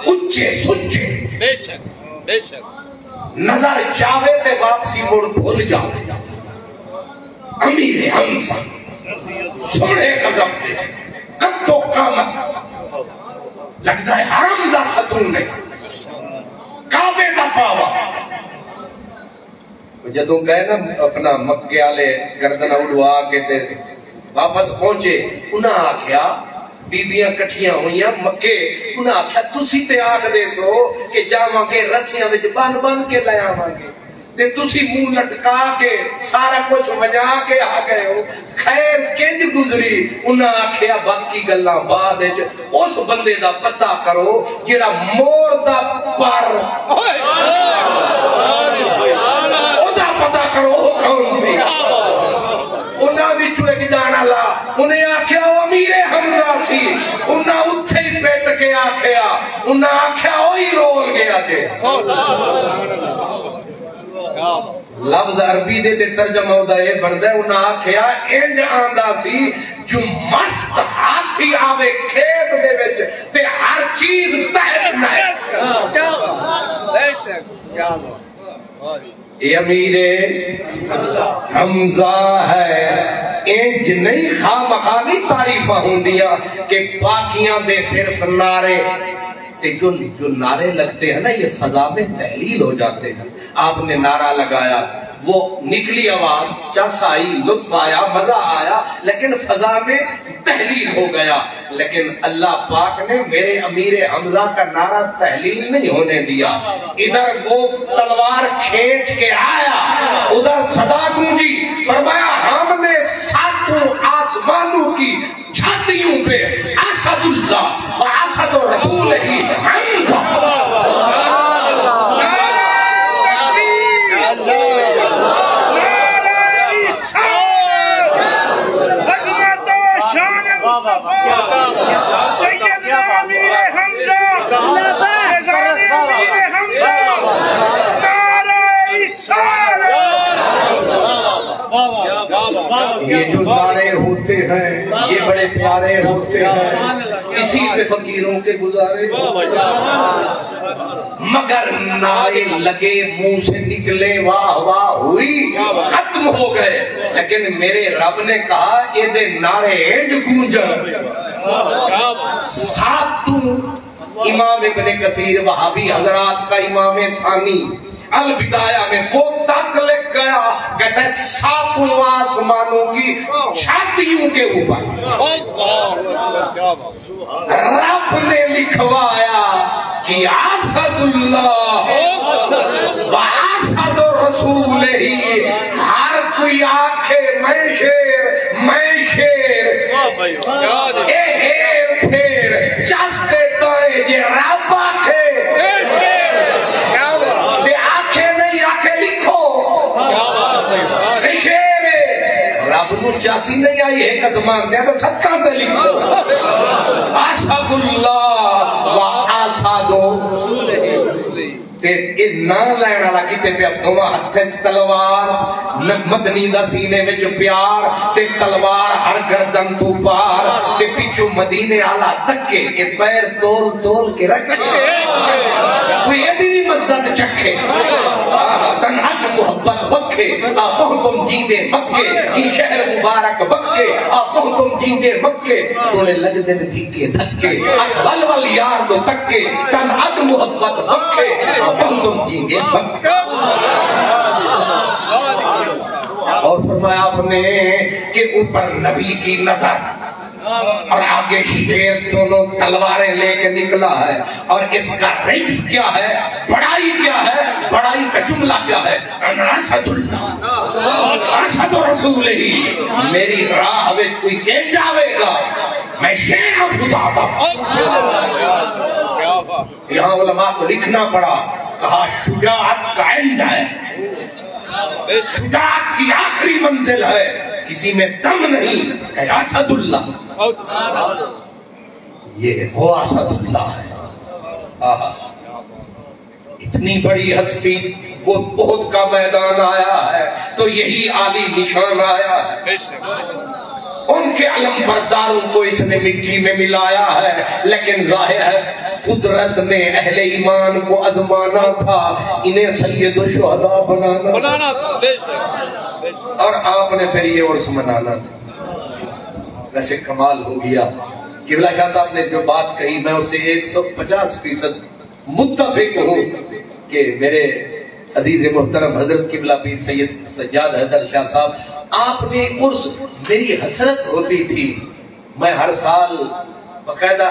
اچھے سچے بے شک نظر چاہے تے واپسی مڑ بھول جا امیر حمزہ سونے قدم دے قدو قامت لگتا ہے حرم دا ستون ہے کعبے دا پاوا جدوں گئے نا اپنا مکے والے گردن اڑوا کے تے واپس پہنچے انہاں آکھیا بیبیاں کٹھیاں ہوئیاں مکے انہاں آکھیا تسی تے آکھ دے سو کہ جاواں گے رسیاں وچ بن کے لے آواں گے تے تسی منہ لٹکا کے سارا کچھ وجا کے آ گئے ہو خیر کنج گزری انہاں آکھیا باقی گلاں بعد وچ اس بندے دا پتہ کرو جیڑا مور دا پر پتا کرو وہ کون سی انہاں وچوں ایک جانا لا انہیں آکھیا وہ امیر حمزہ سی انہاں اتھے ہی پیٹ کے آکھیا انہاں آکھیا وہی رول گیا جے لفظ عربی دے تے ترجمہ ہوتا ہے بندا ہے انہاں آکھیا انج آندا سی جو مست ہاتھی آوے کھیت دے وچ تے ہر چیز تحت نہ بے شک کیا بات یہ امیر حمزہ ہے انج نہیں خواہ مخانی تعریفہ ہوں دیا کہ باقیاں دے صرف نعرے تے جو نعرے لگتے ہیں نا یہ فضا میں تحلیل ہو جاتے ہیں آپ نے نعرہ لگایا وہ نکلی آواز چس آئی لطف آیا مزہ آیا لیکن فضا میں تحلیل ہو گیا لیکن اللہ پاک نے میرے امیر حمزہ کا نعرہ تحلیل نہیں ہونے دیا ادھر وہ تلوار کھینچ کے آیا ادھر صدا گونجی فرمایا ہم نے ساتوں آسمانوں کی چھاتیوں پہ اسد اللہ و اسد رسول ہی حمزہ سیدنا امیر حمزہ امیر حمزہ نعرہ یہ جو نعرے ہوتے ہیں یہ بڑے پیارے ہوتے ہیں اسی پہ فقیروں کے گزارے مگر نعرے لگے منہ سے نکلے واہ واہ ہوئی ختم ہو گئے لیکن میرے رب نے کہا یہ دے نعرے انج گونجن ساتوں امام ابن کثیر وہابی حضرات کا امام ثانی البدایہ میں وہ تک لکھ گیا کہتا ہے ساتوں آسمانوں کی چھاتیوں کے اوپر رب نے لکھوایا کہ اسد اللہ و اسد رسول ہی ہر کوئی آنکھے میں شیر اے ہیر پھیر چستے تائیں جے رب آنکھے رب نو چاسی نہیں آئی ہے قسمان دیا تو ستاں تے لکھو اسد اللہ و اسد تے نہ لینا لا کتے پہ اب دوا ہتھچ تلوار مدنی دا سینے وچ پیار تے تلوار ہر گردن تو پار تے پیچھو مدینے آلہ تکے اے پیر تول تول کے رکھے کوئی ایدی نہیں مزد چکھے تن حق محبت بکھے آپوں تم جیندے مکے ان شہر مبارک بکے آپوں تم جیندے مکے تونے لگ دن دھکے دھکے اکبل وال یار دو تکے تن حق محبت بکھے آپوں تم جیندے مکے اور فرمایا آپ نے کہ اوپر نبی کی نظر اور آگے شیر دونوں تلواریں لے کے نکلا ہے اور اس کا رجز کیا ہے بڑائی کیا ہے بڑائی کا جملہ کیا ہے اسد اللہ اسد رسول ہی میری راہ میں کوئی کہہ جاوے گا میں شیر خدا دا یہاں علماء کو لکھنا پڑا کہا شجاعت کا اینڈ ہے شجاعت کی آخری منزل ہے کسی میں دم نہیں کہ اسد اللہ یہ وہ اسد اللہ ہے اتنی بڑی ہستی، وہ احد کا میدان آیا ہے تو یہی عالی نشان آیا ہے، ان کے علم برداروں کو اس نے مٹی میں ملایا ہے، لیکن ظاہر ہے قدرت نے اہل ایمان کو آزمانا تھا، انہیں سید الشہداء بنانا تھا، اور آپ نے پھر یہ عرس منانا تھا۔ ویسے کمال ہو گیا، قبلہ شاہ صاحب نے جو بات کہی میں اسے 150% متفق ہوں کہ میرے عزیز محترم حضرت قبلہ پیر سید سجاد حیدر شاہ صاحب، آپ نے عرس، میری حسرت ہوتی تھی، میں ہر سال باقاعدہ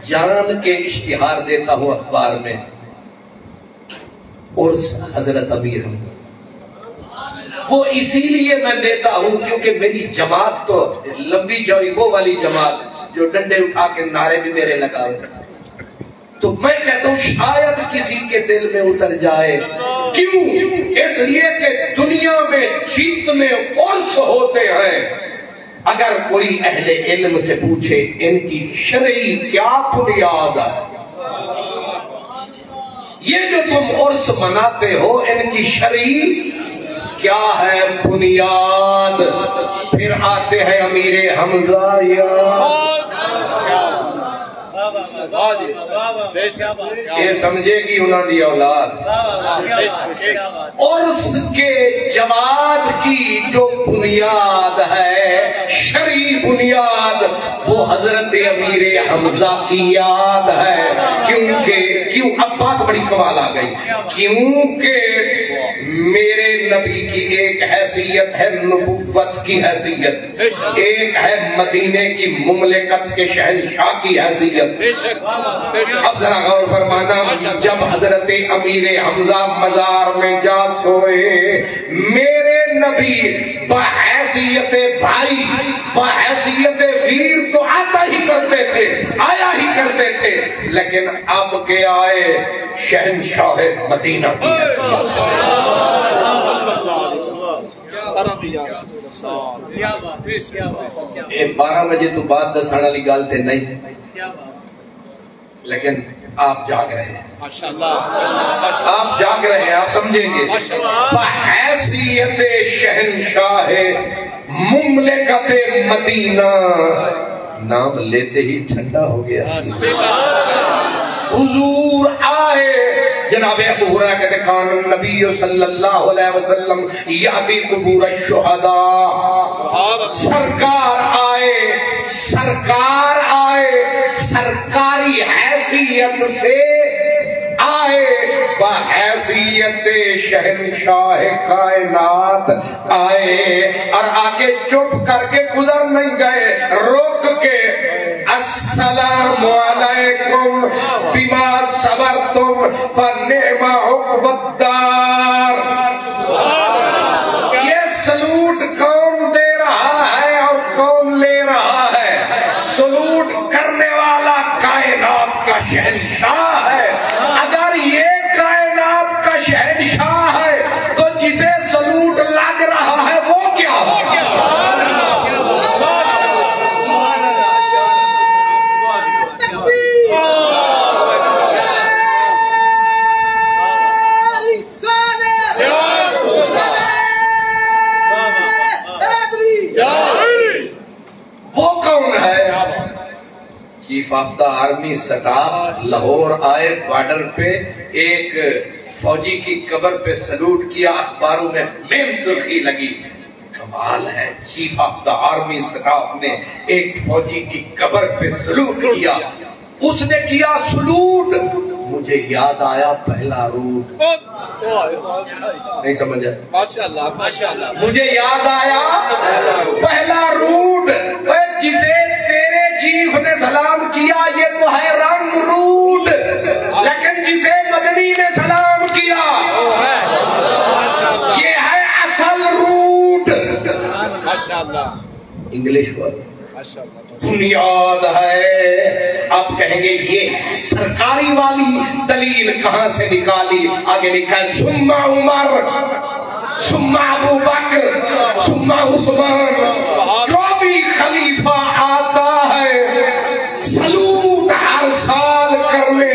جان کے اشتہار دیتا ہوں اخبار میں، عرس حضرت امیر ہوں، وہ اسی لیے میں دیتا ہوں کیونکہ میری جماعت تو لمبی چوڑی وہ والی جماعت جو ڈنڈے اٹھا کے نعرے بھی میرے لگا ہوئے، تو میں کہتا ہوں شاید کسی کے دل میں اتر جائے، کیوں؟ اس لیے کہ دنیا میں جتنے عرس ہوتے ہیں، اگر کوئی اہل علم سے پوچھے ان کی شرعی کیا بنیاد ہے، یہ جو تم عرس مناتے ہو ان کی شرعی کیا ہے بنیاد، پھر آتے ہیں امیر حمزہ یہ سمجھے گی انہوں دی اولاد، عرس کے جواز کی جو بنیاد ہے شرعی بنیاد، وہ حضرت امیر حمزہ کی یاد ہے، کیوں اب بات بڑی کمال آ گئی، کیونکہ میرے نبی کی ایک حیثیت ہے نبوت کی حیثیت، ایک ہے مدینے کی مملکت کے شہنشاہ کی حیثیت۔ اب ذرا غور فرمانا، جب حضرت امیر حمزہ مزار میں جا سوئے، میرے نبی بحیثیت بھائی، بحیثیت ویر تو آتا ہی کرتے تھے، آیا ہی کرتے تھے، لیکن اب کے آئے شہنشاہ مدینہ کی حیثیت۔ 12 بجے تو بعد دسانا لی گال تھے نہیں، لیکن آپ جاگ رہے ہیں، آپ جاگ رہے ہیں، آپ سمجھیں گے، بحیثیت شہنشاہ مملکت مدینہ، نام لیتے ہی ٹھنڈا ہو گیا، حضور آئے، جناب ابو ہریرہ کہتے کان النبی صلی اللہ علیہ وسلم یاتی قبور الشہداء، سرکار آئے، سرکاری حیثیت سے آئے، بحیثیت شہنشاہ کائنات آئے، اور آگے چپ کر کے گزر نہیں گئے، روک کے السلام علیکم بما صبرتم فنعم عقبی الدار۔ یہ سلوٹ کون دے رہا ہے اور کون لے رہا ہے؟ سلوٹ کرنے والا کائنات کا شہنشاہ ہے، اگر یہ کائنات کا شہنشاہ ہے تو جسے سلوٹ لگ رہا ہے وہ کیا ہے؟ وہ کون ہے؟ Chief of the army staff Lahore آئے، بارڈر پہ ایک فوجی کی قبر پہ سلوٹ کیا، اخباروں میں مین سرخی لگی، کمال ہے، chief of the army staff نے ایک فوجی کی قبر پہ سلوٹ کیا، اس نے کیا سلوٹ، مجھے یاد آیا پہلا روٹ، نہیں سمجھا؟ ماشاءاللہ، مجھے یاد آیا پہلا روٹ، جسے تیرے چیف نے سلام کیا یہ تو ہے رنگ روٹ، لیکن جسے مدنی نے سلام کیا یہ ہے اصل روٹ۔ انگلش بنیاد ہے، آپ کہیں گے یہ سرکاری والی دلیل کہاں سے نکالی؟ آگے لکھا ہے ثم عمر ثم ابو بکر ثم عثمان، جو بھی خلیفہ آتا ہے سلوٹ ہر سال کرنے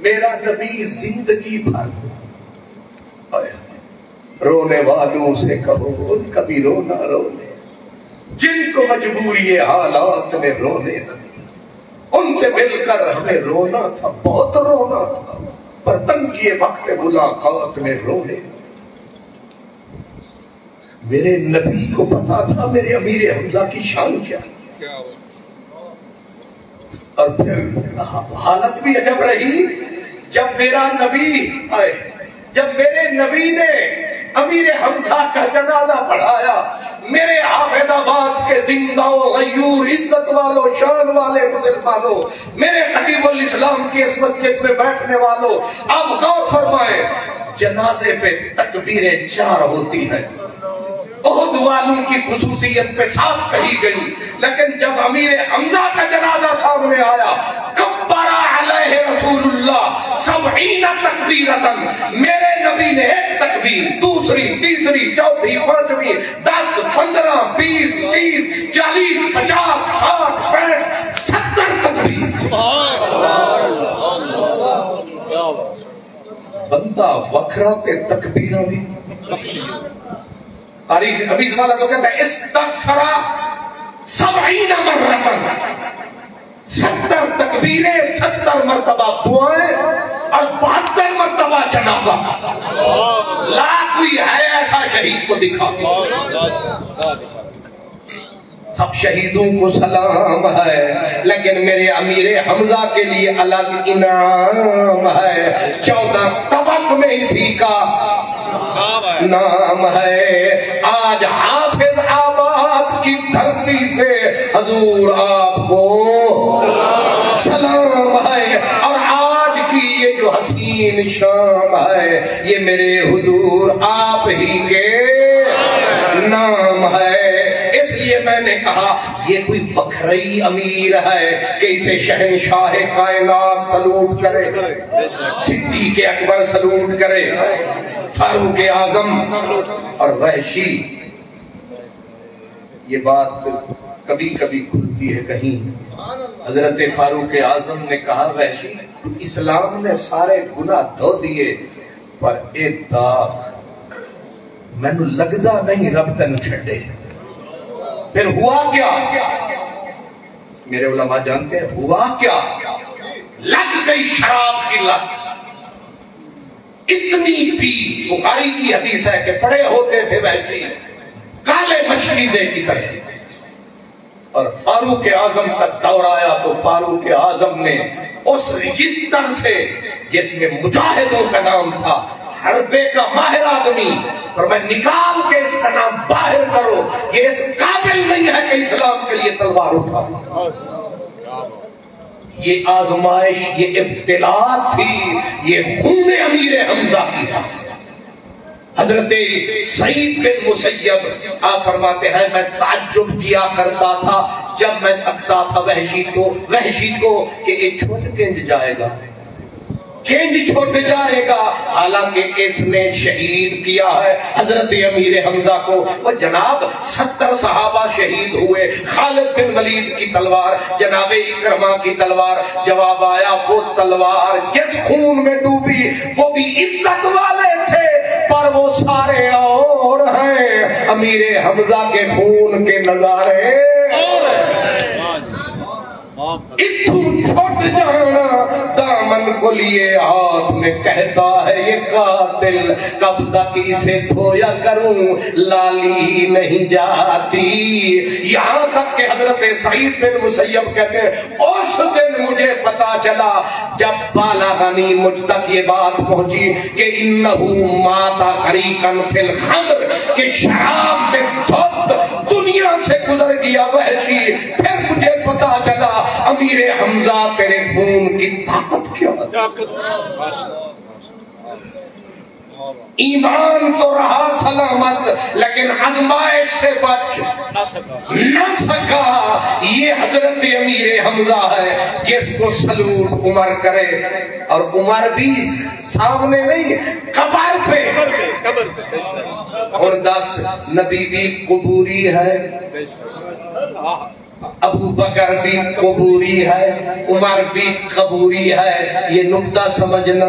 میرا نبی زندگی بھر رونے والوں سے کہو ان کا بھی رونا رونے، جن کو مجبوری حالات نے رونے نہ دیا، ان سے مل کر ہمیں رونا تھا، بہت رونا تھا، پر تنگی وقت ملاقات میں رونے نہ دیا۔ میرے نبی کو پتا تھا میرے امیر حمزہ کی شان کیا، اور پھر حالت بھی عجب رہی جب میرا نبی آئے، جب میرے نبی نے امیر حمزہ کا جنازہ پڑھایا، میرے حافظ آباد کے زندہ و غیور عزت والوں شان والے مسلمانوں، میرے خطیب الاسلام کی اس مسجد میں بیٹھنے والوں، آپ غور فرمائیں، جنازے پہ تکبیریں 4 ہوتی ہیں، احد والوں کی خصوصیت پہ 7 کہی گئی، لیکن جب امیر حمزہ کا جنازہ سامنے آیا، کبر علیہ رسول اللہ 70 تکبیرتن، میرے نبی نے 1 تکبیر، دوسری، تیسری، چوتھی، پانچویں، 10، 15، 20، 30، 40، 50، 60، 65، 70 تکبیر۔ بندہ وکھرا تے تکبیرہ بھی تاریخ حدیث والا تو کہتا ہے استغفر 70 مرتن، 70 تکبیریں، 70 مرتبہ دعائیں اور 72 مرتبہ جنازہ۔ لا کوئی ہے ایسا شہید کو دکھا، سب شہیدوں کو سلام ہے، لیکن میرے امیر حمزہ کے لیے الگ انعام ہے، 14 طبق میں اسی کا نام ہے۔ آج حافظ آباد کی دھرتی سے حضور آپ کو سلام ہے، اور آج کی یہ جو حسین شام ہے یہ میرے حضور آپ ہی کے نام ہے۔ اس لیے میں نے کہا یہ کوئی فخری امیر ہے کہ اسے شہنشاہ کائنات سلوٹ کرے، صدیق اکبر سلوٹ کرے، فاروق اعظم اور وحشی۔ یہ بات کبھی کبھی کھلتی ہے کہیں، حضرت فاروق اعظم نے کہا وحشی اسلام نے سارے گناہ دھو دیے پر ایک داغ مینو لگدا نہیں رب تینو چھڈے۔ پھر ہوا کیا؟ میرے علماء جانتے ہیں ہوا کیا؟ لگ گئی شراب کی لت، اتنی پی، بخاری کی حدیث ہے کہ پڑے ہوتے تھے وحشی کالے مشکیزے کی طرح، اور فاروق اعظم کا دور آیا تو فاروق اعظم نے اس رجسٹر سے جس میں مجاہدوں کا نام تھا، حربے کا ماہر آدمی، اور میں نکال کے اس کا نام باہر کرو، یہ اس قابل نہیں ہے کہ اسلام کے لیے تلوار اٹھا۔ یہ آزمائش، یہ ابتلاء تھی، یہ خون امیر حمزہ کی تھا۔ حضرت سعید بن مسیب آپ فرماتے ہیں میں تعجب کیا کرتا تھا جب میں تکتا تھا وحشی کو کہ یہ چھوٹ کنج جائے گا، کنج چھوٹ جائے گا، حالانکہ اس نے شہید کیا ہے حضرت امیر حمزہ کو۔ وہ جناب 70 صحابہ شہید ہوئے، خالد بن ولید کی تلوار، جناب اکرمہ کی تلوار، جواب آیا وہ تلوار جس خون میں ڈوبی وہ بھی عزت والے تھے پر وہ سارے اور ہیں، امیر حمزہ کے خون کے نظارے اتھوں چھوٹ جانا دامن کو لیے ہاتھ میں کہتا ہے یہ قاتل کب تک اسے دھویا کروں لالی نہیں جاتی۔ یہاں تک کہ حضرت سعید بن مسیب کہتے ہیں اس دن مجھے پتا چلا جب بالغنی مجھ تک یہ بات پہنچی کہ انہو ماتا غریقاً فی الخمر، کہ شراب میں دھت دنیا سے گزر گیا وحشی۔ پھر مجھے پتا چلا امیر حمزہ تیرے خون کی طاقت کیا ہے، ایمان تو رہا سلامت لیکن آزمائش سے بچ نہ سکا۔ یہ حضرت امیر حمزہ ہے جس کو سلوٹ عمر کرے، اور عمر بھی سامنے نہیں قبر پہ۔ اور 10 نبی بھی قبوری ہے، ابو بکر بھی قبوری ہے، عمر بھی قبوری ہے، یہ نقطہ سمجھنا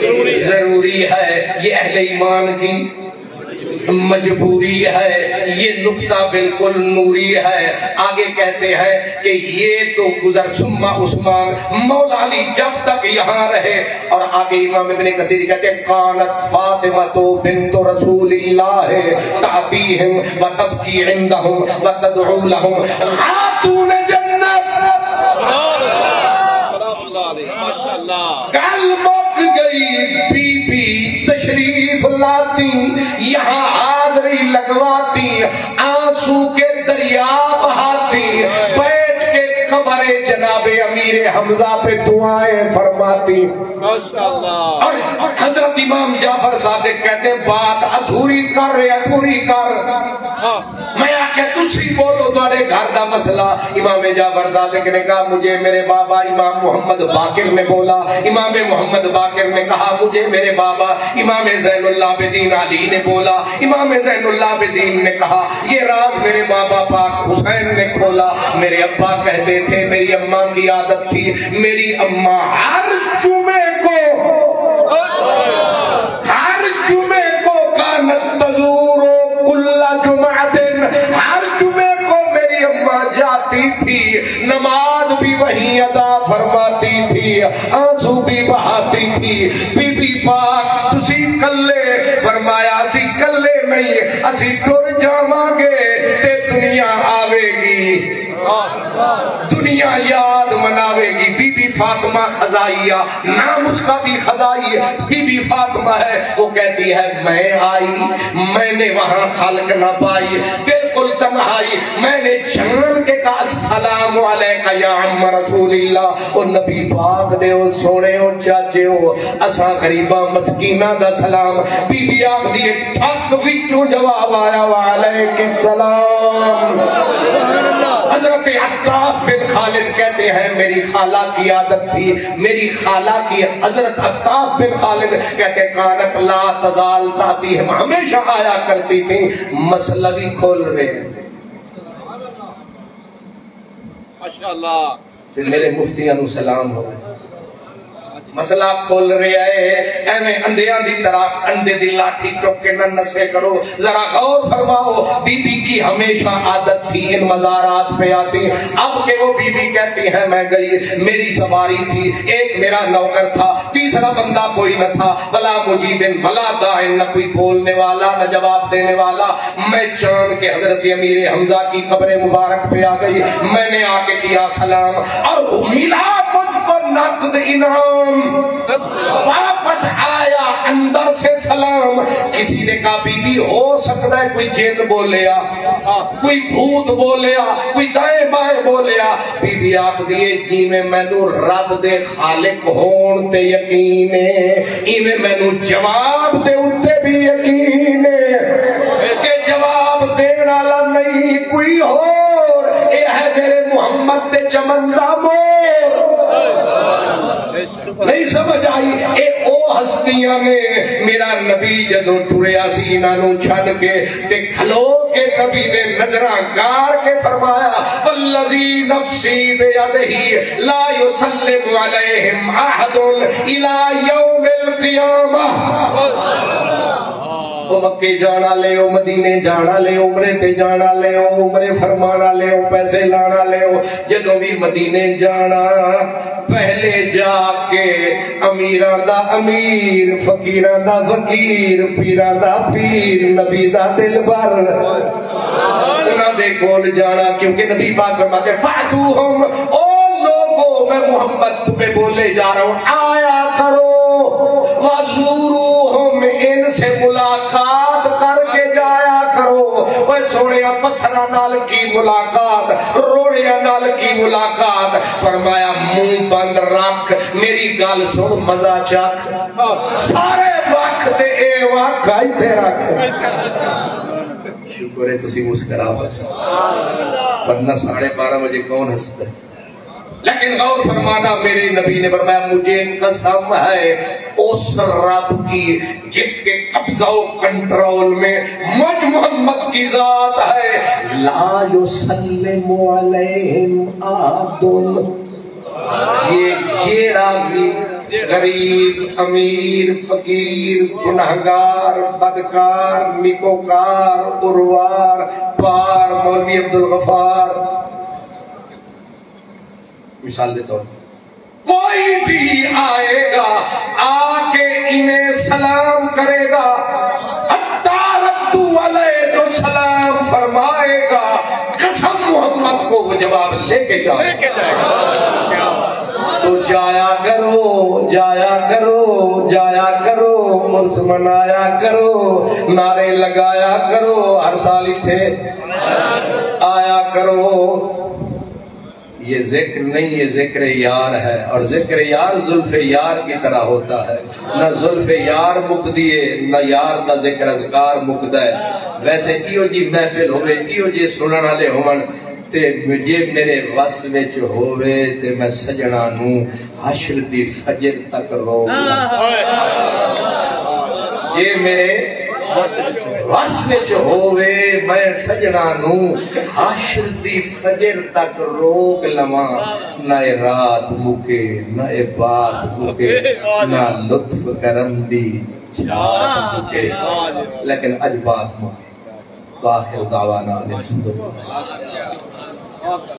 ضروری ہے، یہ اہل ایمان کی مجبوری ہے، یہ نقطہ بالکل نوری ہے۔ آگے کہتے ہیں کہ یہ تو گزر ثم عثمان، مولا علی جب تک یہاں رہے، اور آگے امام ابن کثیر کہتے ہیں کانت فاطمہ بنت رسول اللہ تعطیہم وتبکی عندہم وتدعو لہم خاتون جنت۔ کل مک گئی بی بی تشریف لاتی، یہاں حاضری لگواتی، آنسو کے دریا بہاتی، بیٹھ کے قبر جناب امیر حمزہ پہ دعائیں فرماتی۔ اور حضرت امام جعفر صادق کہتے ہیں بات ادھوری کر رہے ہیں، پوری کر۔ میں آکے تسی بولو تھوڑے گھر دا مسئلہ۔ امام جعفر صادق نے کہا مجھے میرے بابا امام محمد باقر نے بولا، امام محمد باقر نے کہا مجھے میرے بابا امام زین العابدین علی نے بولا، امام زین العابدین نے کہا، یہ راز میرے بابا پاک حسین نے کھولا۔ میرے ابا کہتے تھے، میری اماں کی عادت تھی، میری اماں ہر جمعے کو کانت تزور کل جمعۃ، ہر جمعے کو میری اماں جاتی تھی، نماز بھی وہیں ادا فرماتی تھی، آنسو بھی بہاتی تھی۔ بی بی پاک تسی کلے، فرمایا اسی کلے نہیں، اسی ٹر جاواں گے تے دنیا آوے گی، دنیا یاد مناوے گی۔ بی بی فاطمہ خزائیہ، نام اس کا بھی خزائی، بی بی فاطمہ ہے، وہ کہتی ہے میں آئی، میں نے وہاں خلق نہ پائی، بالکل تنہائی، میں نے جان کے کہا السلام علیکہ یا عم رسول اللہ، اور نبی پاک دے او سونے او چاچے او اساں غریباں مسکیناں دا سلام۔ بی بی آکھ دیے ٹھک وچوں جواب آیا وعلیکم السلام۔ حضرت عطاف بن خالد کہتے ہیں میری خالہ کی عادت تھی، میری خالہ کی، حضرت عطاف بن خالد کہتے ہیں کانت لا تزال تاتی، ہم ہمیشہ آیا کرتی تھی۔ مسئلہ بھی کھول رہے ماشاءاللہ، میرے مفتیاں نو سلام ہو، مسئلہ کھول رہے ہے، اے میں اندیاں دی طرح انڈے دی لاٹھی چوک کے نہ نسے کرو۔ ذرا غور فرماؤ، بی بی کی ہمیشہ عادت تھی ان مزارات پہ آتی، اب کہ وہ بی بی کہتی ہے میں گئی، میری سواری تھی، ایک میرا نوکر تھا، تیسرا بندہ کوئی نہ تھا، ولا مجیبن ولا داعن، نہ کوئی بولنے والا نہ جواب دینے والا۔ میں جان کے حضرت امیر حمزہ کی قبر مبارک پہ آ گئی، میں نے آ کے کیا سلام، اور ملا مجھ کو نقد انعام، واپس آیا اندر سے سلام۔ کسی نے کہا بی بی ہو سکتا ہے کوئی جن بولیا، کوئی بھوت بولیا، کوئی دائیں بائیں بولیا۔ بی بی آکھ دیے جی میں مینوں رب دے خالق ہون تے یقین ہے، ایویں مینوں جواب دے اتے بھی یقین ہے کہ جواب دین والا نہیں کوئی اور، اے ہے میرے محمد دے چمندہ مور۔ نہیں سمجھ آئی، اے او ہستیاں نے میرا نبی جدوں ٹریا سی انہاں نوں چھڈ کے تے کھلو کے نبی نے نظراں گاڑ کے فرمایا والذی نفسی بیدہ لا یسلم علیہم احد الی یوم القیامہ۔ وہ مکے جانا لے او، مدینے جانا لے او، عمرے تے جانا لے او، عمرے فرمانا لے او، پیسے لانا لے او، جدوں بھی مدینے جانا پہلے جا کے امیران دا امیر، فقیران دا فقیر، پیران دا پیر، نبی دا دل بر انہاں دے کول جانا، کیونکہ نبی پاک فرماتے فاتوہم، او لوگو میں محمد تمہیں بولے جا رہا ہوں آیا کرو، وَزُورُوهُمْ ان سے ملاقات کر کے جایا کرو۔ وہ سوڑیا پتھرہ نال کی ملاقات، روڑیا نال کی ملاقات، فرمایا منہ بند رکھ، میری گل سن مزہ چکھ، سارے وقت اے وقت آئی تے رکھ۔ شکر ہے تسی مسکرا بس، ورنہ 12:30 بجے کون ہستا ہے؟ لیکن غور فرمانا، میرے نبی نے فرمایا مجھے قسم ہے اس رب کی جس کے قبضے قبضہ و کنٹرول میں مجھ محمد کی ذات ہے. لا یسلم علیہم آدم، یہ جیڑا بھی غریب امیر فقیر گنہگار بدکار نکوکار اروار پار مولوی عبدالغفار مثال دیتا ہوں، کوئی بھی آئے گا آ کے انہیں سلام کرے گا، اتاردو علیہ تو سلام فرمائے گا، قسم محمد کو وہ جواب لے کے جائے گا. تو جایا کرو جایا کرو جایا کرو، عرس منایا کرو، نعرے لگایا کرو، ہر سال تھے آیا کرو. یہ ذکر نہیں، یہ ذکر یار ہے، اور ذکر یار زلف یار کی طرح ہوتا ہے، نہ زلف یار مک دیے نہ یار دا ذکر اذکار مکدا ہے. ویسے ایو جی محفل ہوئے ایو جی سنن والے ہون تے جے میرے وس وچ ہووے تے میں سجنا نو حشر دی فجر تک رو، جے میرے وس وچ ہووے میں سجنا نو حشر دی فجر تک روک لواں، نہ رات مکے نہ بات مکے نہ لطف کرم دی چھات مکے، لیکن اج بات مکے. وآخر دعوانا الحمدللہ.